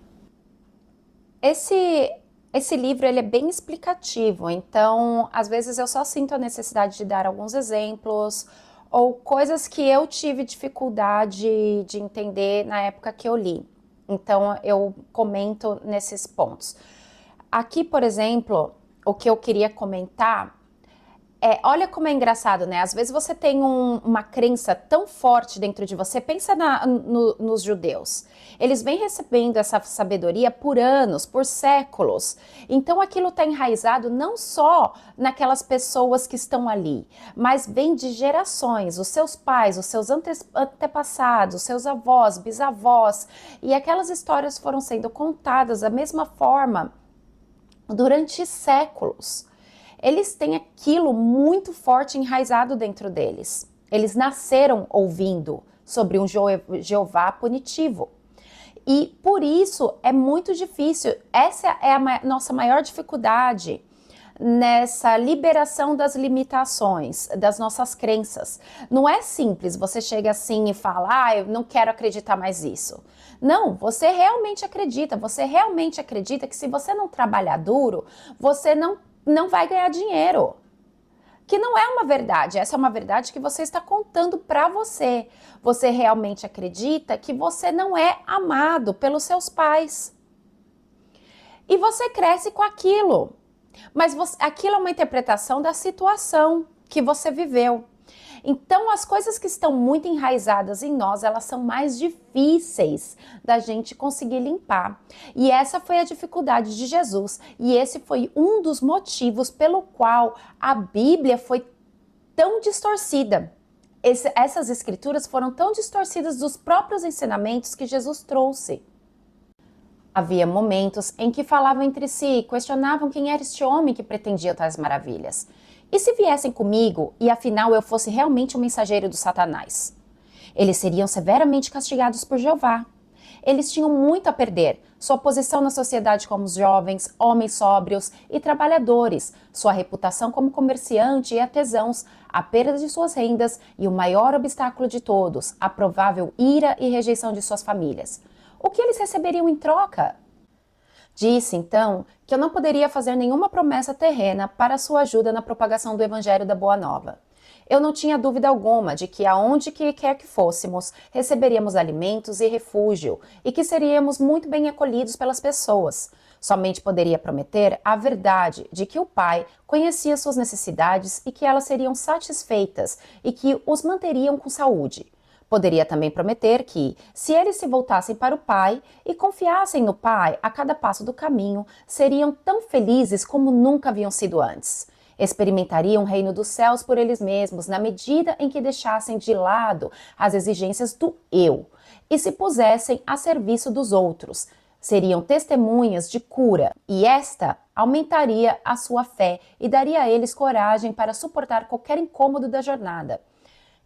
Esse livro ele é bem explicativo, então às vezes eu só sinto a necessidade de dar alguns exemplos ou coisas que eu tive dificuldade de entender na época que eu li. Então eu comento nesses pontos. Aqui, por exemplo, o que eu queria comentar Olha como é engraçado, né? Às vezes você tem uma crença tão forte dentro de você. Pensa nos judeus. Eles vêm recebendo essa sabedoria por anos, por séculos. Então aquilo está enraizado não só naquelas pessoas que estão ali, mas vem de gerações, os seus pais, os seus antepassados, os seus avós, bisavós. E aquelas histórias foram sendo contadas da mesma forma durante séculos. Eles têm aquilo muito forte enraizado dentro deles. Eles nasceram ouvindo sobre um Jeová punitivo. E por isso é muito difícil. Essa é a nossa maior dificuldade nessa liberação das limitações, das nossas crenças. Não é simples, você chega assim e fala, eu não quero acreditar mais nisso. Não, você realmente acredita que se você não trabalhar duro, você não vai ganhar dinheiro. Que não é uma verdade, essa é uma verdade que você está contando para você. Você realmente acredita que você não é amado pelos seus pais. E você cresce com aquilo. Mas aquilo é uma interpretação da situação que você viveu. Então, as coisas que estão muito enraizadas em nós, elas são mais difíceis da gente conseguir limpar. E essa foi a dificuldade de Jesus. E esse foi um dos motivos pelo qual a Bíblia foi tão distorcida. Essas escrituras foram tão distorcidas dos próprios ensinamentos que Jesus trouxe. Havia momentos em que falavam entre si, questionavam quem era este homem que pretendia tais maravilhas. E se viessem comigo, e afinal eu fosse realmente um mensageiro do Satanás? Eles seriam severamente castigados por Jeová. Eles tinham muito a perder, sua posição na sociedade como jovens, homens sóbrios e trabalhadores, sua reputação como comerciante e artesãos, a perda de suas rendas e o maior obstáculo de todos, a provável ira e rejeição de suas famílias. O que eles receberiam em troca? Disse, então, que eu não poderia fazer nenhuma promessa terrena para sua ajuda na propagação do Evangelho da Boa Nova. Eu não tinha dúvida alguma de que aonde quer que fôssemos, receberíamos alimentos e refúgio, e que seríamos muito bem acolhidos pelas pessoas. Somente poderia prometer a verdade de que o Pai conhecia suas necessidades e que elas seriam satisfeitas e que os manteriam com saúde. Poderia também prometer que, se eles se voltassem para o Pai e confiassem no Pai a cada passo do caminho, seriam tão felizes como nunca haviam sido antes. Experimentariam o reino dos céus por eles mesmos, na medida em que deixassem de lado as exigências do eu e se pusessem a serviço dos outros. Seriam testemunhas de cura, e esta aumentaria a sua fé e daria a eles coragem para suportar qualquer incômodo da jornada.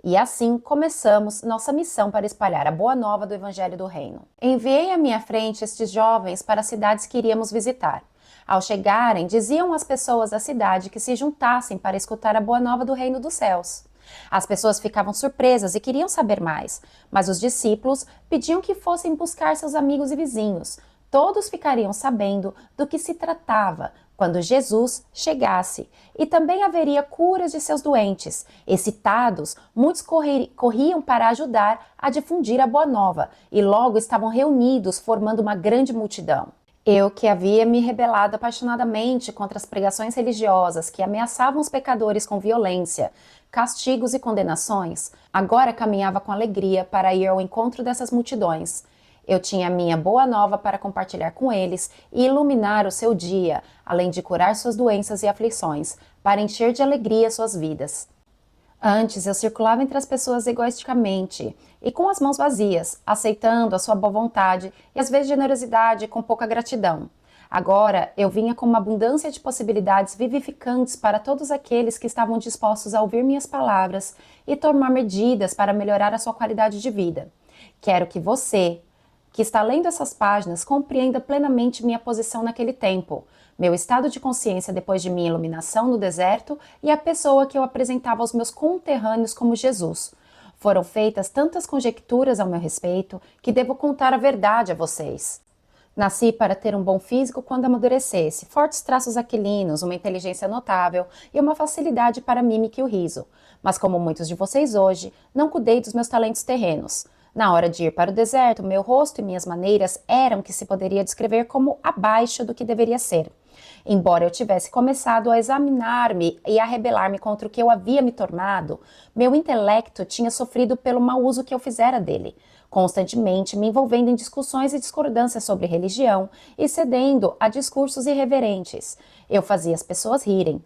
E assim começamos nossa missão para espalhar a boa nova do Evangelho do Reino. Enviei à minha frente estes jovens para as cidades que iríamos visitar. Ao chegarem, diziam às pessoas da cidade que se juntassem para escutar a boa nova do Reino dos Céus. As pessoas ficavam surpresas e queriam saber mais, mas os discípulos pediam que fossem buscar seus amigos e vizinhos. Todos ficariam sabendo do que se tratava quando Jesus chegasse, e também haveria curas de seus doentes. Excitados, muitos corriam para ajudar a difundir a boa nova, e logo estavam reunidos, formando uma grande multidão. Eu, que havia me rebelado apaixonadamente contra as pregações religiosas que ameaçavam os pecadores com violência, castigos e condenações, agora caminhava com alegria para ir ao encontro dessas multidões. Eu tinha minha boa nova para compartilhar com eles e iluminar o seu dia, além de curar suas doenças e aflições, para encher de alegria suas vidas. Antes eu circulava entre as pessoas egoisticamente e com as mãos vazias, aceitando a sua boa vontade e às vezes generosidade com pouca gratidão. Agora eu vinha com uma abundância de possibilidades vivificantes para todos aqueles que estavam dispostos a ouvir minhas palavras e tomar medidas para melhorar a sua qualidade de vida. Quero que você, que está lendo essas páginas, compreenda plenamente minha posição naquele tempo, meu estado de consciência depois de minha iluminação no deserto e a pessoa que eu apresentava aos meus conterrâneos como Jesus. Foram feitas tantas conjecturas ao meu respeito que devo contar a verdade a vocês. Nasci para ter um bom físico quando amadurecesse, fortes traços aquilinos, uma inteligência notável e uma facilidade para a mímica e o riso. Mas como muitos de vocês hoje, não cuidei dos meus talentos terrenos. Na hora de ir para o deserto, meu rosto e minhas maneiras eram que se poderia descrever como abaixo do que deveria ser. Embora eu tivesse começado a examinar-me e a rebelar-me contra o que eu havia me tornado, meu intelecto tinha sofrido pelo mau uso que eu fizera dele, constantemente me envolvendo em discussões e discordâncias sobre religião e cedendo a discursos irreverentes. Eu fazia as pessoas rirem.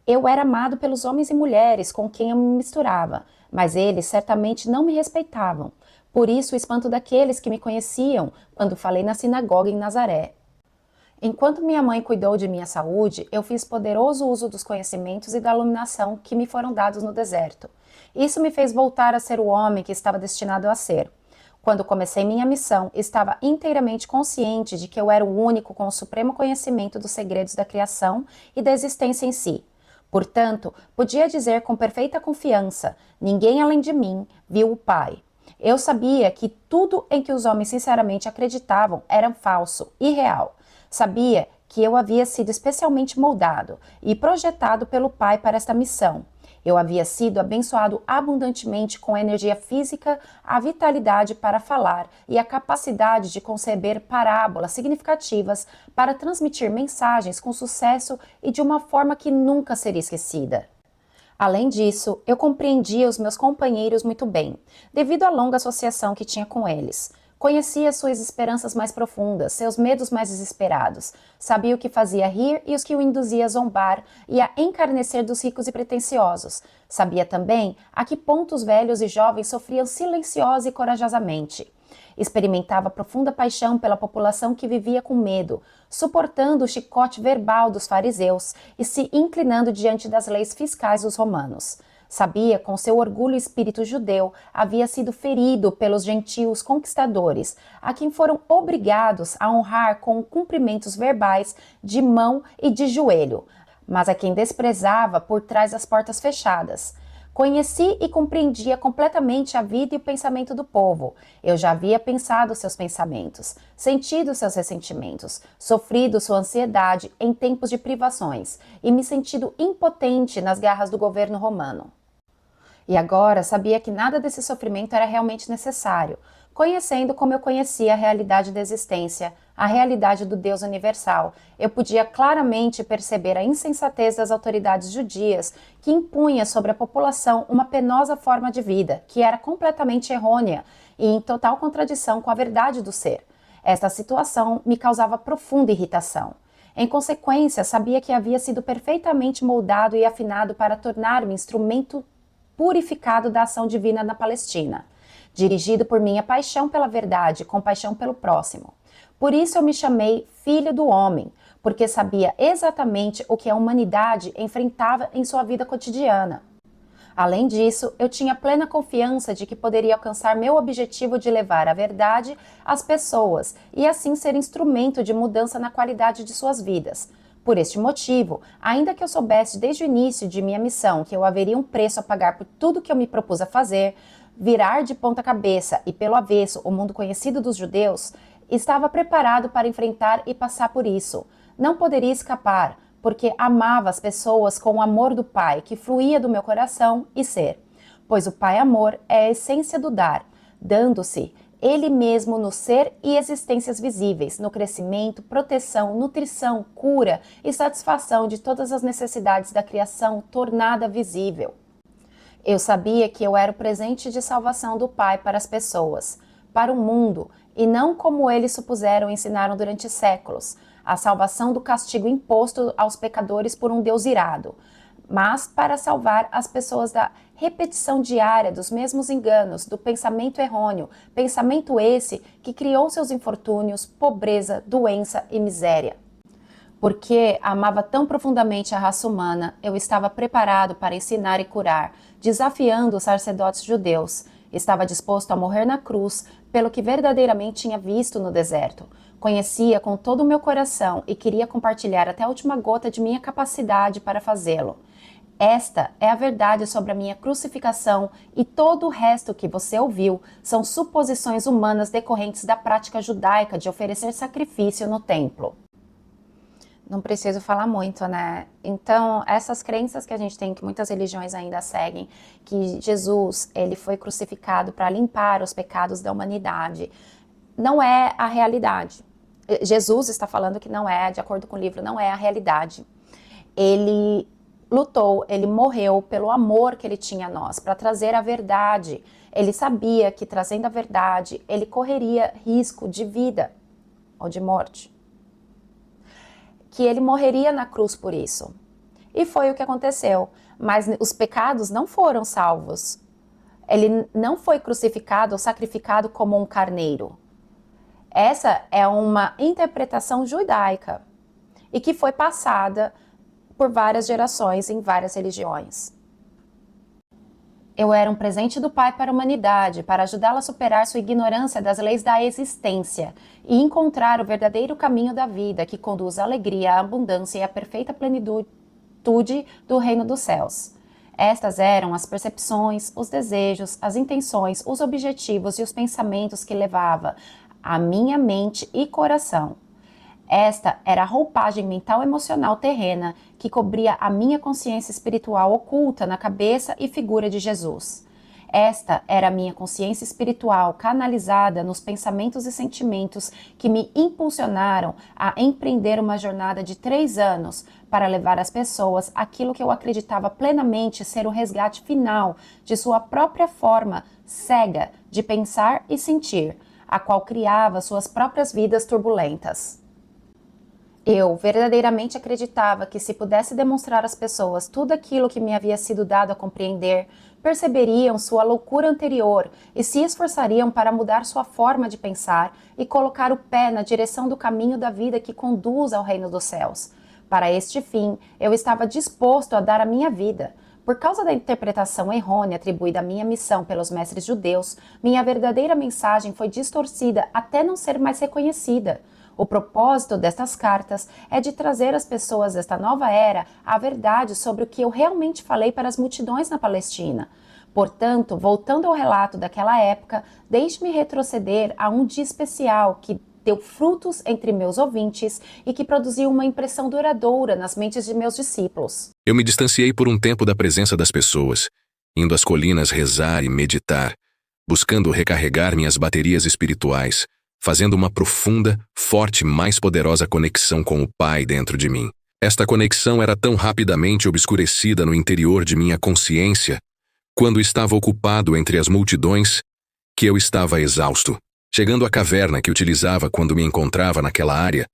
Eu era amado pelos homens e mulheres com quem eu me misturava, mas eles certamente não me respeitavam. Por isso o espanto daqueles que me conheciam quando falei na sinagoga em Nazaré. Enquanto minha mãe cuidou de minha saúde, eu fiz poderoso uso dos conhecimentos e da iluminação que me foram dados no deserto. Isso me fez voltar a ser o homem que estava destinado a ser. Quando comecei minha missão, estava inteiramente consciente de que eu era o único com o supremo conhecimento dos segredos da criação e da existência em si. Portanto, podia dizer com perfeita confiança: ninguém além de mim viu o Pai. Eu sabia que tudo em que os homens sinceramente acreditavam era falso, irreal. Sabia que eu havia sido especialmente moldado e projetado pelo Pai para esta missão. Eu havia sido abençoado abundantemente com a energia física, a vitalidade para falar e a capacidade de conceber parábolas significativas para transmitir mensagens com sucesso e de uma forma que nunca seria esquecida. Além disso, eu compreendia os meus companheiros muito bem, devido à longa associação que tinha com eles. Conhecia suas esperanças mais profundas, seus medos mais desesperados. Sabia o que fazia rir e os que o induzia a zombar e a encarnecer dos ricos e pretensiosos. Sabia também a que ponto os velhos e jovens sofriam silenciosa e corajosamente. Experimentava profunda paixão pela população que vivia com medo, suportando o chicote verbal dos fariseus e se inclinando diante das leis fiscais dos romanos. Sabia, com seu orgulho e espírito judeu, havia sido ferido pelos gentios conquistadores, a quem foram obrigados a honrar com cumprimentos verbais de mão e de joelho, mas a quem desprezava por trás das portas fechadas. Conheci e compreendia completamente a vida e o pensamento do povo. Eu já havia pensado seus pensamentos, sentido seus ressentimentos, sofrido sua ansiedade em tempos de privações e me sentido impotente nas garras do governo romano. E agora sabia que nada desse sofrimento era realmente necessário, conhecendo como eu conhecia a realidade da existência, a realidade do Deus universal. Eu podia claramente perceber a insensatez das autoridades judias que impunha sobre a população uma penosa forma de vida, que era completamente errônea e em total contradição com a verdade do ser. Esta situação me causava profunda irritação. Em consequência, sabia que havia sido perfeitamente moldado e afinado para tornar-me instrumento purificado da ação divina na Palestina, dirigido por minha paixão pela verdade, compaixão pelo próximo. Por isso eu me chamei Filho do Homem, porque sabia exatamente o que a humanidade enfrentava em sua vida cotidiana. Além disso, eu tinha plena confiança de que poderia alcançar meu objetivo de levar a verdade às pessoas e assim ser instrumento de mudança na qualidade de suas vidas. Por este motivo, ainda que eu soubesse desde o início de minha missão que eu haveria um preço a pagar por tudo que eu me propus a fazer, virar de ponta cabeça e pelo avesso o mundo conhecido dos judeus, estava preparado para enfrentar e passar por isso. Não poderia escapar, porque amava as pessoas com o amor do Pai que fluía do meu coração e ser. Pois o Pai amor é a essência do dar, dando-se Ele mesmo no ser e existências visíveis, no crescimento, proteção, nutrição, cura e satisfação de todas as necessidades da criação tornada visível. Eu sabia que eu era o presente de salvação do Pai para as pessoas, para o mundo, e não como eles supuseram e ensinaram durante séculos, a salvação do castigo imposto aos pecadores por um Deus irado, mas para salvar as pessoas da repetição diária dos mesmos enganos, do pensamento errôneo, pensamento esse que criou seus infortúnios, pobreza, doença e miséria. Porque amava tão profundamente a raça humana, eu estava preparado para ensinar e curar, desafiando os sacerdotes judeus. Estava disposto a morrer na cruz pelo que verdadeiramente tinha visto no deserto. Conhecia com todo o meu coração e queria compartilhar até a última gota de minha capacidade para fazê-lo. Esta é a verdade sobre a minha crucificação e todo o resto que você ouviu são suposições humanas decorrentes da prática judaica de oferecer sacrifício no templo. Não preciso falar muito, né? Então, essas crenças que a gente tem, que muitas religiões ainda seguem, que Jesus, ele foi crucificado para limpar os pecados da humanidade, não é a realidade. Jesus está falando que não é, de acordo com o livro, não é a realidade. Ele lutou, ele morreu pelo amor que ele tinha a nós, para trazer a verdade. Ele sabia que trazendo a verdade, ele correria risco de vida ou de morte. Que ele morreria na cruz por isso. E foi o que aconteceu. Mas os pecados não foram salvos. Ele não foi crucificado ou sacrificado como um carneiro. Essa é uma interpretação judaica e que foi passada por várias gerações em várias religiões. Eu era um presente do Pai para a humanidade, para ajudá-la a superar sua ignorância das leis da existência e encontrar o verdadeiro caminho da vida que conduz à alegria, à abundância e à perfeita plenitude do reino dos céus. Estas eram as percepções, os desejos, as intenções, os objetivos e os pensamentos que levava a minha mente e coração. Esta era a roupagem mental emocional terrena que cobria a minha consciência espiritual oculta na cabeça e figura de Jesus. Esta era a minha consciência espiritual canalizada nos pensamentos e sentimentos que me impulsionaram a empreender uma jornada de 3 anos para levar às pessoas aquilo que eu acreditava plenamente ser o resgate final de sua própria forma cega de pensar e sentir, a qual criava suas próprias vidas turbulentas. Eu verdadeiramente acreditava que se pudesse demonstrar às pessoas tudo aquilo que me havia sido dado a compreender, perceberiam sua loucura anterior e se esforçariam para mudar sua forma de pensar e colocar o pé na direção do caminho da vida que conduz ao reino dos céus. Para este fim, eu estava disposto a dar a minha vida. Por causa da interpretação errônea atribuída à minha missão pelos mestres judeus, minha verdadeira mensagem foi distorcida até não ser mais reconhecida. O propósito destas cartas é de trazer às pessoas desta nova era a verdade sobre o que eu realmente falei para as multidões na Palestina. Portanto, voltando ao relato daquela época, deixe-me retroceder a um dia especial que deu frutos entre meus ouvintes e que produziu uma impressão duradoura nas mentes de meus discípulos. Eu me distanciei por um tempo da presença das pessoas, indo às colinas rezar e meditar, buscando recarregar minhas baterias espirituais, fazendo uma profunda, forte e mais poderosa conexão com o Pai dentro de mim. Esta conexão era tão rapidamente obscurecida no interior de minha consciência, quando estava ocupado entre as multidões, que eu estava exausto. Chegando à caverna que utilizava quando me encontrava naquela área,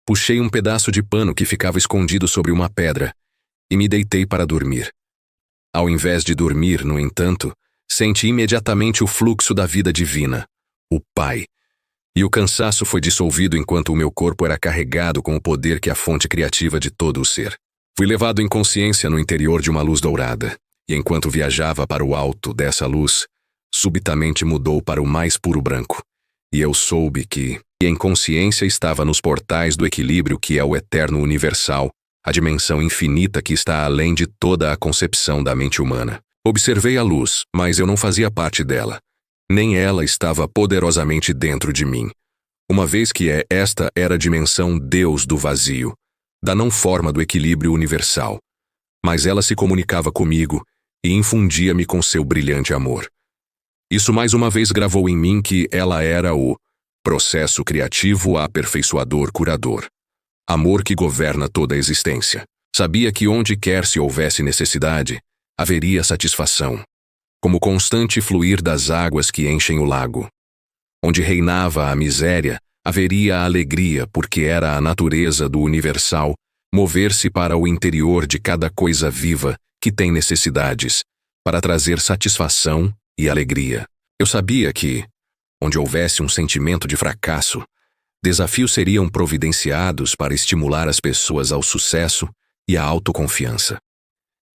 puxei um pedaço de pano que ficava escondido sobre uma pedra e me deitei para dormir. Ao invés de dormir, no entanto, senti imediatamente o fluxo da vida divina, o Pai. E o cansaço foi dissolvido enquanto o meu corpo era carregado com o poder que é a fonte criativa de todo o ser. Fui levado em consciência no interior de uma luz dourada, e enquanto viajava para o alto dessa luz, subitamente mudou para o mais puro branco. E eu soube que em consciência estava nos portais do equilíbrio que é o eterno universal, a dimensão infinita que está além de toda a concepção da mente humana. Observei a luz, mas eu não fazia parte dela. Nem ela estava poderosamente dentro de mim, uma vez que esta era a dimensão Deus do vazio, da não-forma do equilíbrio universal. Mas ela se comunicava comigo e infundia-me com seu brilhante amor. Isso mais uma vez gravou em mim que ela era o processo criativo aperfeiçoador curador. Amor que governa toda a existência. Sabia que onde quer se houvesse necessidade, haveria satisfação. Como o constante fluir das águas que enchem o lago. Onde reinava a miséria, haveria a alegria, porque era a natureza do universal mover-se para o interior de cada coisa viva que tem necessidades, para trazer satisfação e alegria. Eu sabia que, onde houvesse um sentimento de fracasso, desafios seriam providenciados para estimular as pessoas ao sucesso e à autoconfiança.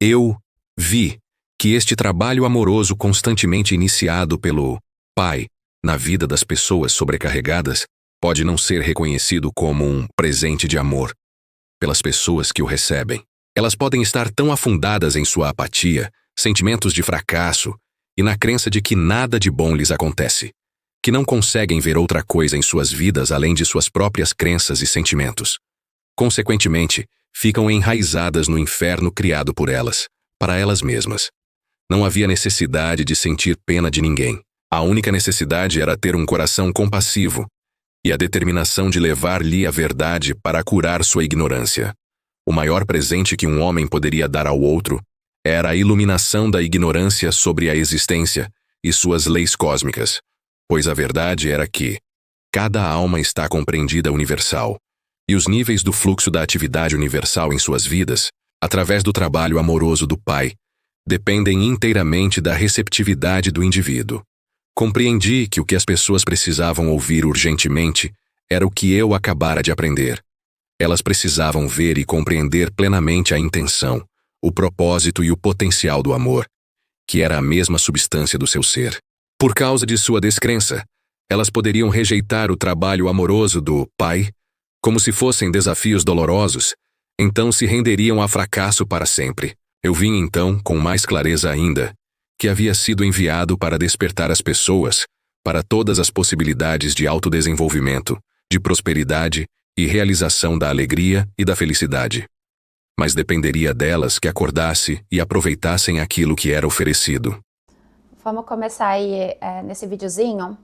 Eu vi que este trabalho amoroso constantemente iniciado pelo Pai na vida das pessoas sobrecarregadas pode não ser reconhecido como um presente de amor pelas pessoas que o recebem. Elas podem estar tão afundadas em sua apatia, sentimentos de fracasso e na crença de que nada de bom lhes acontece, que não conseguem ver outra coisa em suas vidas além de suas próprias crenças e sentimentos. Consequentemente, ficam enraizadas no inferno criado por elas, para elas mesmas. Não havia necessidade de sentir pena de ninguém. A única necessidade era ter um coração compassivo e a determinação de levar-lhe a verdade para curar sua ignorância. O maior presente que um homem poderia dar ao outro era a iluminação da ignorância sobre a existência e suas leis cósmicas, pois a verdade era que cada alma está compreendida universal, e os níveis do fluxo da atividade universal em suas vidas, através do trabalho amoroso do Pai, dependem inteiramente da receptividade do indivíduo. Compreendi que o que as pessoas precisavam ouvir urgentemente era o que eu acabara de aprender. Elas precisavam ver e compreender plenamente a intenção, o propósito e o potencial do amor, que era a mesma substância do seu ser. Por causa de sua descrença, elas poderiam rejeitar o trabalho amoroso do Pai, como se fossem desafios dolorosos, então se renderiam a fracasso para sempre. Eu vi então, com mais clareza ainda, que havia sido enviado para despertar as pessoas para todas as possibilidades de autodesenvolvimento, de prosperidade e realização da alegria e da felicidade. Mas dependeria delas que acordasse e aproveitassem aquilo que era oferecido. Vamos começar aí nesse videozinho.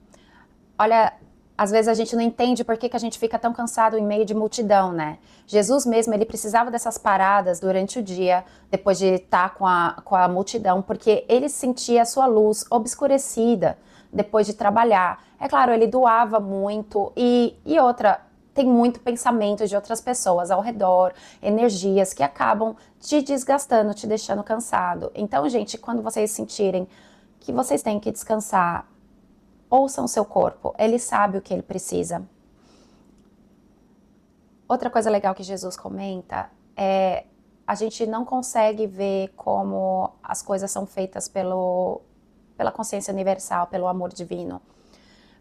Olha, às vezes a gente não entende por que a gente fica tão cansado em meio de multidão, né? Jesus mesmo, ele precisava dessas paradas durante o dia, depois de estar com a multidão, porque ele sentia a sua luz obscurecida depois de trabalhar. É claro, ele doava muito e outra, tem muito pensamento de outras pessoas ao redor, energias que acabam te desgastando, te deixando cansado. Então, gente, quando vocês sentirem que vocês têm que descansar, ouçam o seu corpo, ele sabe o que ele precisa. Outra coisa legal que Jesus comenta é a gente não consegue ver como as coisas são feitas pela consciência universal, pelo amor divino.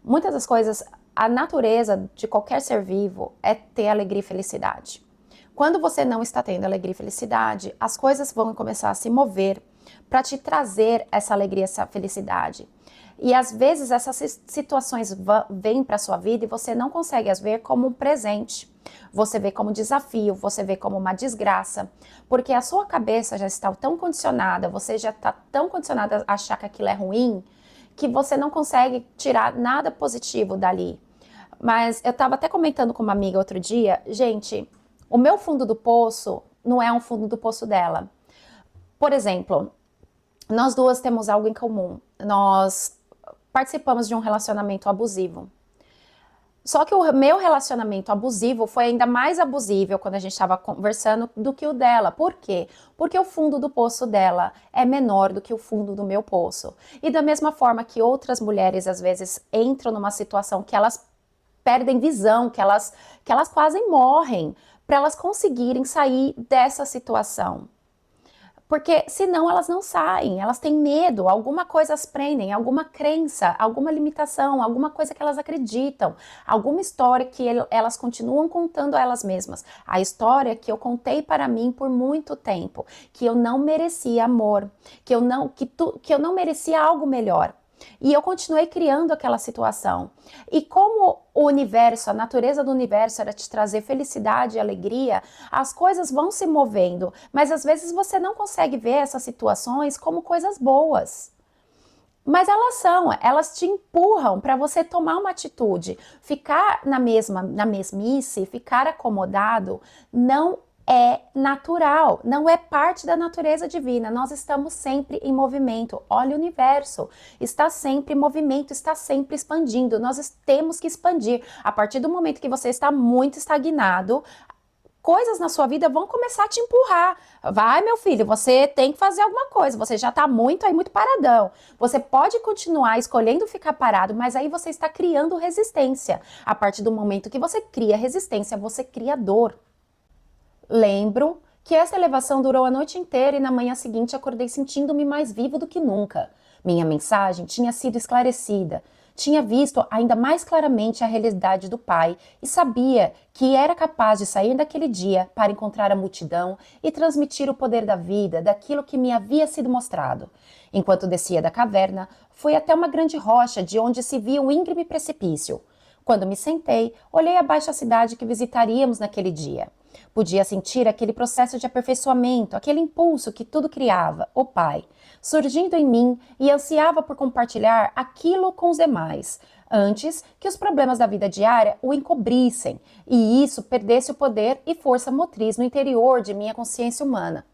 Muitas das coisas, a natureza de qualquer ser vivo é ter alegria e felicidade. Quando você não está tendo alegria e felicidade, as coisas vão começar a se mover para te trazer essa alegria, essa felicidade. E às vezes essas situações vêm para a sua vida e você não consegue as ver como um presente. Você vê como desafio, você vê como uma desgraça, porque a sua cabeça já está tão condicionada, você já está tão condicionada a achar que aquilo é ruim, que você não consegue tirar nada positivo dali. Mas eu estava até comentando com uma amiga outro dia, gente, o meu fundo do poço não é um fundo do poço dela. Por exemplo, nós duas temos algo em comum. Nós participamos de um relacionamento abusivo. Só que o meu relacionamento abusivo foi ainda mais abusível quando a gente estava conversando do que o dela. Por quê? Porque o fundo do poço dela é menor do que o fundo do meu poço. E da mesma forma que outras mulheres às vezes entram numa situação que elas perdem visão, que elas quase morrem, para elas conseguirem sair dessa situação. Porque senão elas não saem, elas têm medo, alguma coisa as prendem, alguma crença, alguma limitação, alguma coisa que elas acreditam, alguma história que elas continuam contando a elas mesmas. A história que eu contei para mim por muito tempo, que eu não merecia amor, que eu não merecia algo melhor. E eu continuei criando aquela situação. E como o universo, a natureza do universo era te trazer felicidade e alegria, as coisas vão se movendo, mas às vezes você não consegue ver essas situações como coisas boas. Mas elas te empurram para você tomar uma atitude. Ficar na mesmice, ficar acomodado, não é natural, não é parte da natureza divina. Nós estamos sempre em movimento. Olha o universo, está sempre em movimento, está sempre expandindo. Nós temos que expandir. A partir do momento que você está muito estagnado, coisas na sua vida vão começar a te empurrar. Vai, meu filho, você tem que fazer alguma coisa. Você já está muito paradão. Você pode continuar escolhendo ficar parado, mas aí você está criando resistência. A partir do momento que você cria resistência, você cria dor. Lembro que essa elevação durou a noite inteira e na manhã seguinte acordei sentindo-me mais vivo do que nunca. Minha mensagem tinha sido esclarecida. Tinha visto ainda mais claramente a realidade do Pai e sabia que era capaz de sair daquele dia para encontrar a multidão e transmitir o poder da vida, daquilo que me havia sido mostrado. Enquanto descia da caverna, fui até uma grande rocha de onde se via um íngreme precipício. Quando me sentei, olhei abaixo a cidade que visitaríamos naquele dia. Podia sentir aquele processo de aperfeiçoamento, aquele impulso que tudo criava, o Pai, surgindo em mim e ansiava por compartilhar aquilo com os demais, antes que os problemas da vida diária o encobrissem e isso perdesse o poder e força motriz no interior de minha consciência humana.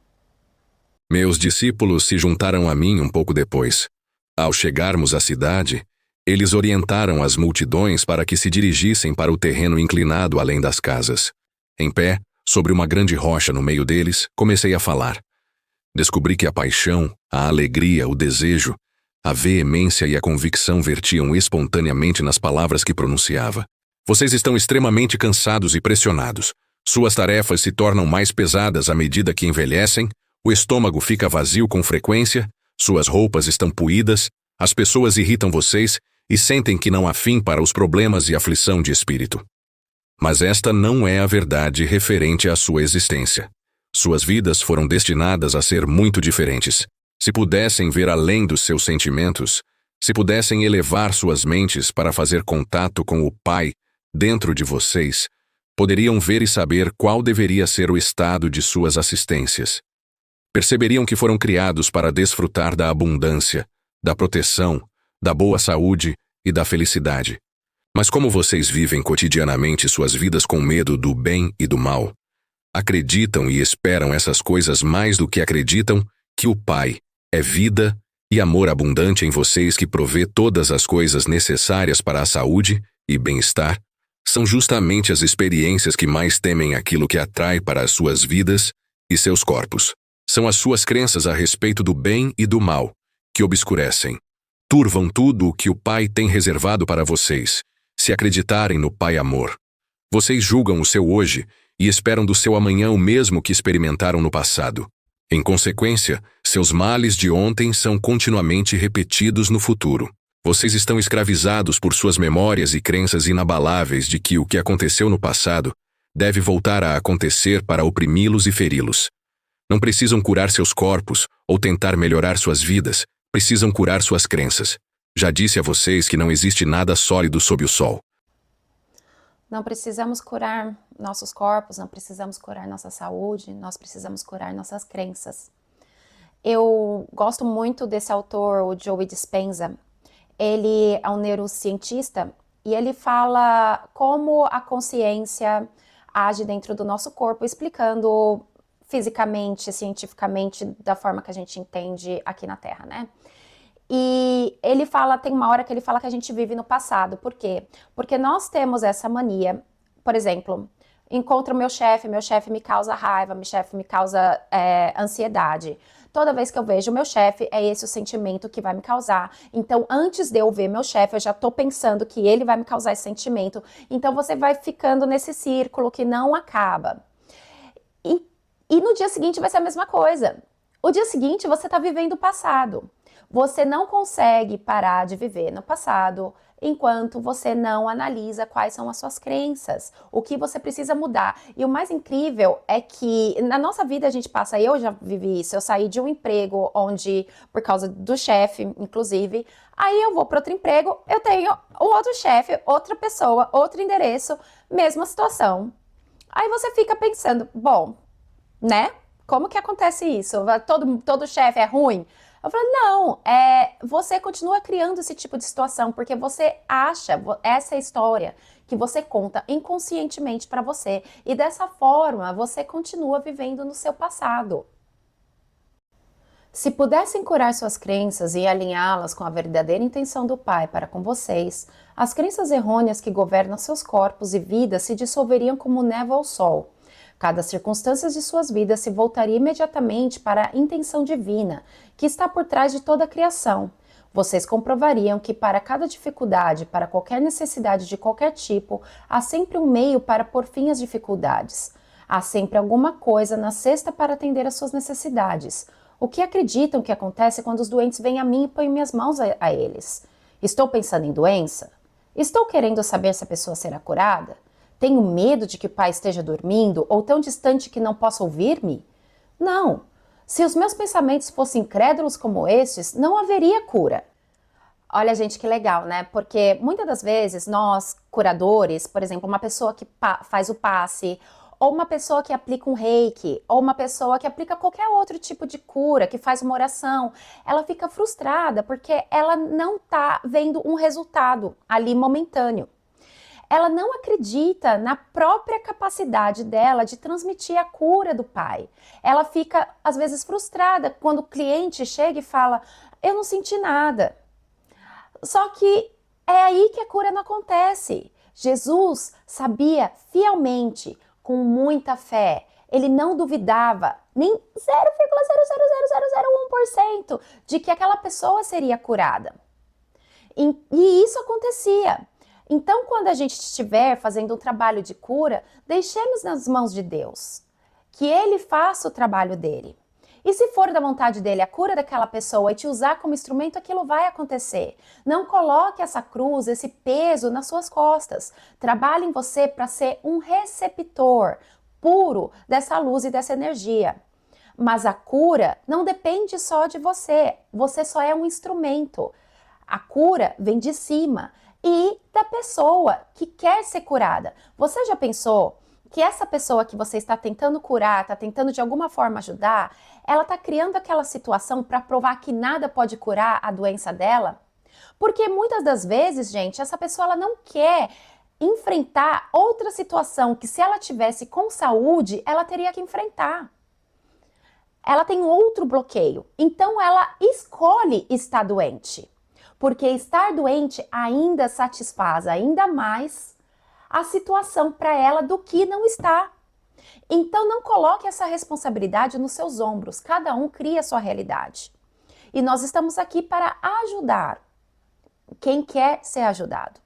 Meus discípulos se juntaram a mim um pouco depois. Ao chegarmos à cidade, eles orientaram as multidões para que se dirigissem para o terreno inclinado além das casas. Em pé, sobre uma grande rocha no meio deles, comecei a falar. Descobri que a paixão, a alegria, o desejo, a veemência e a convicção vertiam espontaneamente nas palavras que pronunciava. Vocês estão extremamente cansados e pressionados. Suas tarefas se tornam mais pesadas à medida que envelhecem, o estômago fica vazio com frequência, suas roupas estão puídas, as pessoas irritam vocês e sentem que não há fim para os problemas e aflição de espírito. Mas esta não é a verdade referente à sua existência. Suas vidas foram destinadas a ser muito diferentes. Se pudessem ver além dos seus sentimentos, se pudessem elevar suas mentes para fazer contato com o Pai dentro de vocês, poderiam ver e saber qual deveria ser o estado de suas assistências. Perceberiam que foram criados para desfrutar da abundância, da proteção, da boa saúde e da felicidade. Mas como vocês vivem cotidianamente suas vidas com medo do bem e do mal, acreditam e esperam essas coisas mais do que acreditam que o Pai é vida e amor abundante em vocês que provê todas as coisas necessárias para a saúde e bem-estar, são justamente as experiências que mais temem aquilo que atrai para as suas vidas e seus corpos. São as suas crenças a respeito do bem e do mal que obscurecem, turvam tudo o que o Pai tem reservado para vocês, se acreditarem no Pai Amor. Vocês julgam o seu hoje e esperam do seu amanhã o mesmo que experimentaram no passado. Em consequência, seus males de ontem são continuamente repetidos no futuro. Vocês estão escravizados por suas memórias e crenças inabaláveis de que o que aconteceu no passado deve voltar a acontecer para oprimi-los e feri-los. Não precisam curar seus corpos ou tentar melhorar suas vidas, precisam curar suas crenças. Já disse a vocês que não existe nada sólido sob o sol. Não precisamos curar nossos corpos, não precisamos curar nossa saúde, nós precisamos curar nossas crenças. Eu gosto muito desse autor, o Joe Dispenza. Ele é um neurocientista e ele fala como a consciência age dentro do nosso corpo, explicando fisicamente, cientificamente, da forma que a gente entende aqui na Terra, né? E ele fala, tem uma hora que ele fala que a gente vive no passado. Por quê? Porque nós temos essa mania, por exemplo, encontro meu chefe me causa raiva, meu chefe me causa ansiedade. Toda vez que eu vejo meu chefe, é esse o sentimento que vai me causar. Então, antes de eu ver meu chefe, eu já tô pensando que ele vai me causar esse sentimento. Então, você vai ficando nesse círculo que não acaba. E no dia seguinte vai ser a mesma coisa. O dia seguinte você está vivendo o passado. Você não consegue parar de viver no passado enquanto você não analisa quais são as suas crenças, o que você precisa mudar. E o mais incrível é que na nossa vida a gente passa, eu já vivi isso, eu saí de um emprego onde, por causa do chefe, inclusive, aí eu vou para outro emprego, eu tenho um outro chefe, outra pessoa, outro endereço, mesma situação. Aí você fica pensando, bom, né? Como que acontece isso? Todo chefe é ruim? Eu falei, não, você continua criando esse tipo de situação, porque você acha, essa é a história que você conta inconscientemente para você, e dessa forma você continua vivendo no seu passado. Se pudessem curar suas crenças e alinhá-las com a verdadeira intenção do Pai para com vocês, as crenças errôneas que governam seus corpos e vidas se dissolveriam como névoa ao sol. Cada circunstância de suas vidas se voltaria imediatamente para a intenção divina, que está por trás de toda a criação. Vocês comprovariam que para cada dificuldade, para qualquer necessidade de qualquer tipo, há sempre um meio para pôr fim às dificuldades. Há sempre alguma coisa na cesta para atender às suas necessidades. O que acreditam que acontece quando os doentes vêm a mim e põem minhas mãos a eles? Estou pensando em doença? Estou querendo saber se a pessoa será curada? Tenho medo de que o pai esteja dormindo ou tão distante que não possa ouvir-me? Não. Se os meus pensamentos fossem incrédulos como estes, não haveria cura. Olha, gente, que legal, né? Porque muitas das vezes nós, curadores, por exemplo, uma pessoa que faz o passe, ou uma pessoa que aplica um reiki, ou uma pessoa que aplica qualquer outro tipo de cura, que faz uma oração, ela fica frustrada porque ela não está vendo um resultado ali momentâneo. Ela não acredita na própria capacidade dela de transmitir a cura do pai. Ela fica, às vezes, frustrada quando o cliente chega e fala: eu não senti nada. Só que é aí que a cura não acontece. Jesus sabia fielmente, com muita fé, ele não duvidava nem 0,00001% de que aquela pessoa seria curada. E isso acontecia. Então, quando a gente estiver fazendo um trabalho de cura, deixemos nas mãos de Deus, que Ele faça o trabalho dele. E se for da vontade dele a cura daquela pessoa e te usar como instrumento, aquilo vai acontecer. Não coloque essa cruz, esse peso nas suas costas. Trabalhe em você para ser um receptor puro dessa luz e dessa energia. Mas a cura não depende só de você. Você só é um instrumento. A cura vem de cima e da pessoa que quer ser curada. Você já pensou que essa pessoa que você está tentando curar, está tentando de alguma forma ajudar, ela está criando aquela situação para provar que nada pode curar a doença dela? Porque muitas das vezes, gente, essa pessoa ela não quer enfrentar outra situação que se ela tivesse com saúde, ela teria que enfrentar. Ela tem outro bloqueio, então ela escolhe estar doente. Porque estar doente ainda satisfaz ainda mais a situação para ela do que não está. Então não coloque essa responsabilidade nos seus ombros, cada um cria a sua realidade. E nós estamos aqui para ajudar quem quer ser ajudado.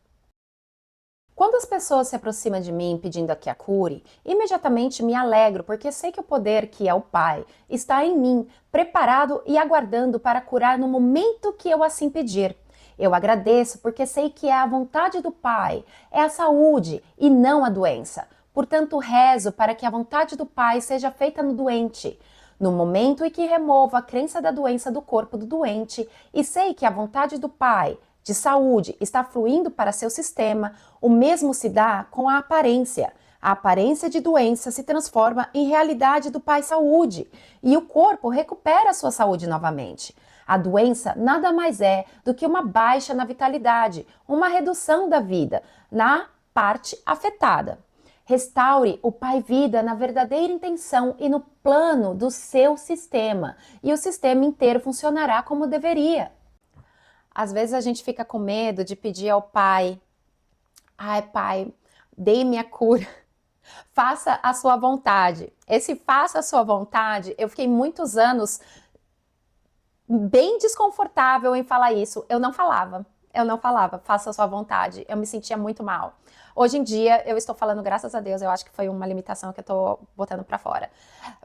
Quando as pessoas se aproximam de mim pedindo que a cure, imediatamente me alegro porque sei que o poder que é o Pai está em mim, preparado e aguardando para curar no momento que eu assim pedir. Eu agradeço porque sei que é a vontade do Pai, é a saúde e não a doença. Portanto, rezo para que a vontade do Pai seja feita no doente, no momento em que removo a crença da doença do corpo do doente e sei que a vontade do Pai de saúde está fluindo para seu sistema, o mesmo se dá com a aparência. A aparência de doença se transforma em realidade do Pai Saúde e o corpo recupera sua saúde novamente. A doença nada mais é do que uma baixa na vitalidade, uma redução da vida na parte afetada. Restaure o Pai Vida na verdadeira intenção e no plano do seu sistema, e o sistema inteiro funcionará como deveria. Às vezes a gente fica com medo de pedir ao Pai: ai, Pai, dê-me a cura, faça a sua vontade. Esse faça a sua vontade, eu fiquei muitos anos bem desconfortável em falar isso. Eu não falava, faça a sua vontade. Eu me sentia muito mal. Hoje em dia, eu estou falando, graças a Deus, eu acho que foi uma limitação que eu estou botando pra fora.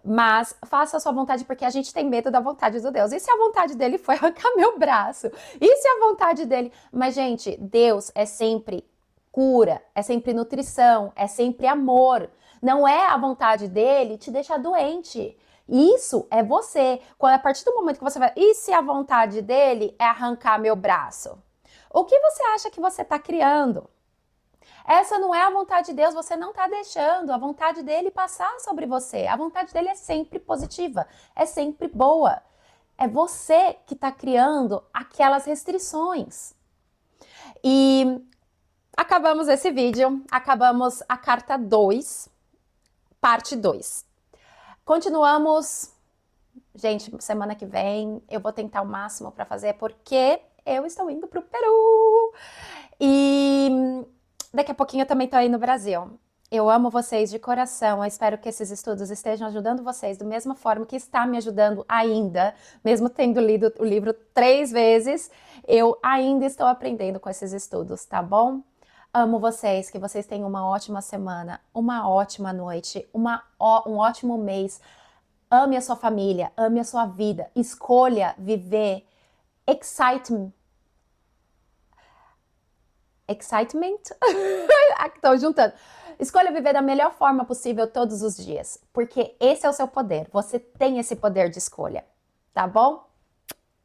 Mas faça a sua vontade porque a gente tem medo da vontade do Deus. E se a vontade dele foi arrancar meu braço? E se a vontade dele... Mas, gente, Deus é sempre cura, é sempre nutrição, é sempre amor. Não é a vontade dele te deixar doente. Isso é você. Quando a partir do momento que você vai... E se a vontade dele é arrancar meu braço? O que você acha que você está criando? Essa não é a vontade de Deus, você não está deixando a vontade dele passar sobre você. A vontade dele é sempre positiva, é sempre boa. É você que está criando aquelas restrições. E acabamos esse vídeo, acabamos a carta 2, parte 2. Continuamos, gente, semana que vem eu vou tentar o máximo para fazer, porque eu estou indo para o Peru. E daqui a pouquinho eu também estou aí no Brasil. Eu amo vocês de coração, eu espero que esses estudos estejam ajudando vocês da mesma forma que está me ajudando ainda, mesmo tendo lido o livro 3 vezes, eu ainda estou aprendendo com esses estudos, tá bom? Amo vocês, que vocês tenham uma ótima semana, uma ótima noite, um ótimo mês. Ame a sua família, ame a sua vida, escolha viver excitement. Estou juntando. Escolha viver da melhor forma possível todos os dias, porque esse é o seu poder. Você tem esse poder de escolha, tá bom?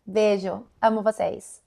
Beijo, amo vocês.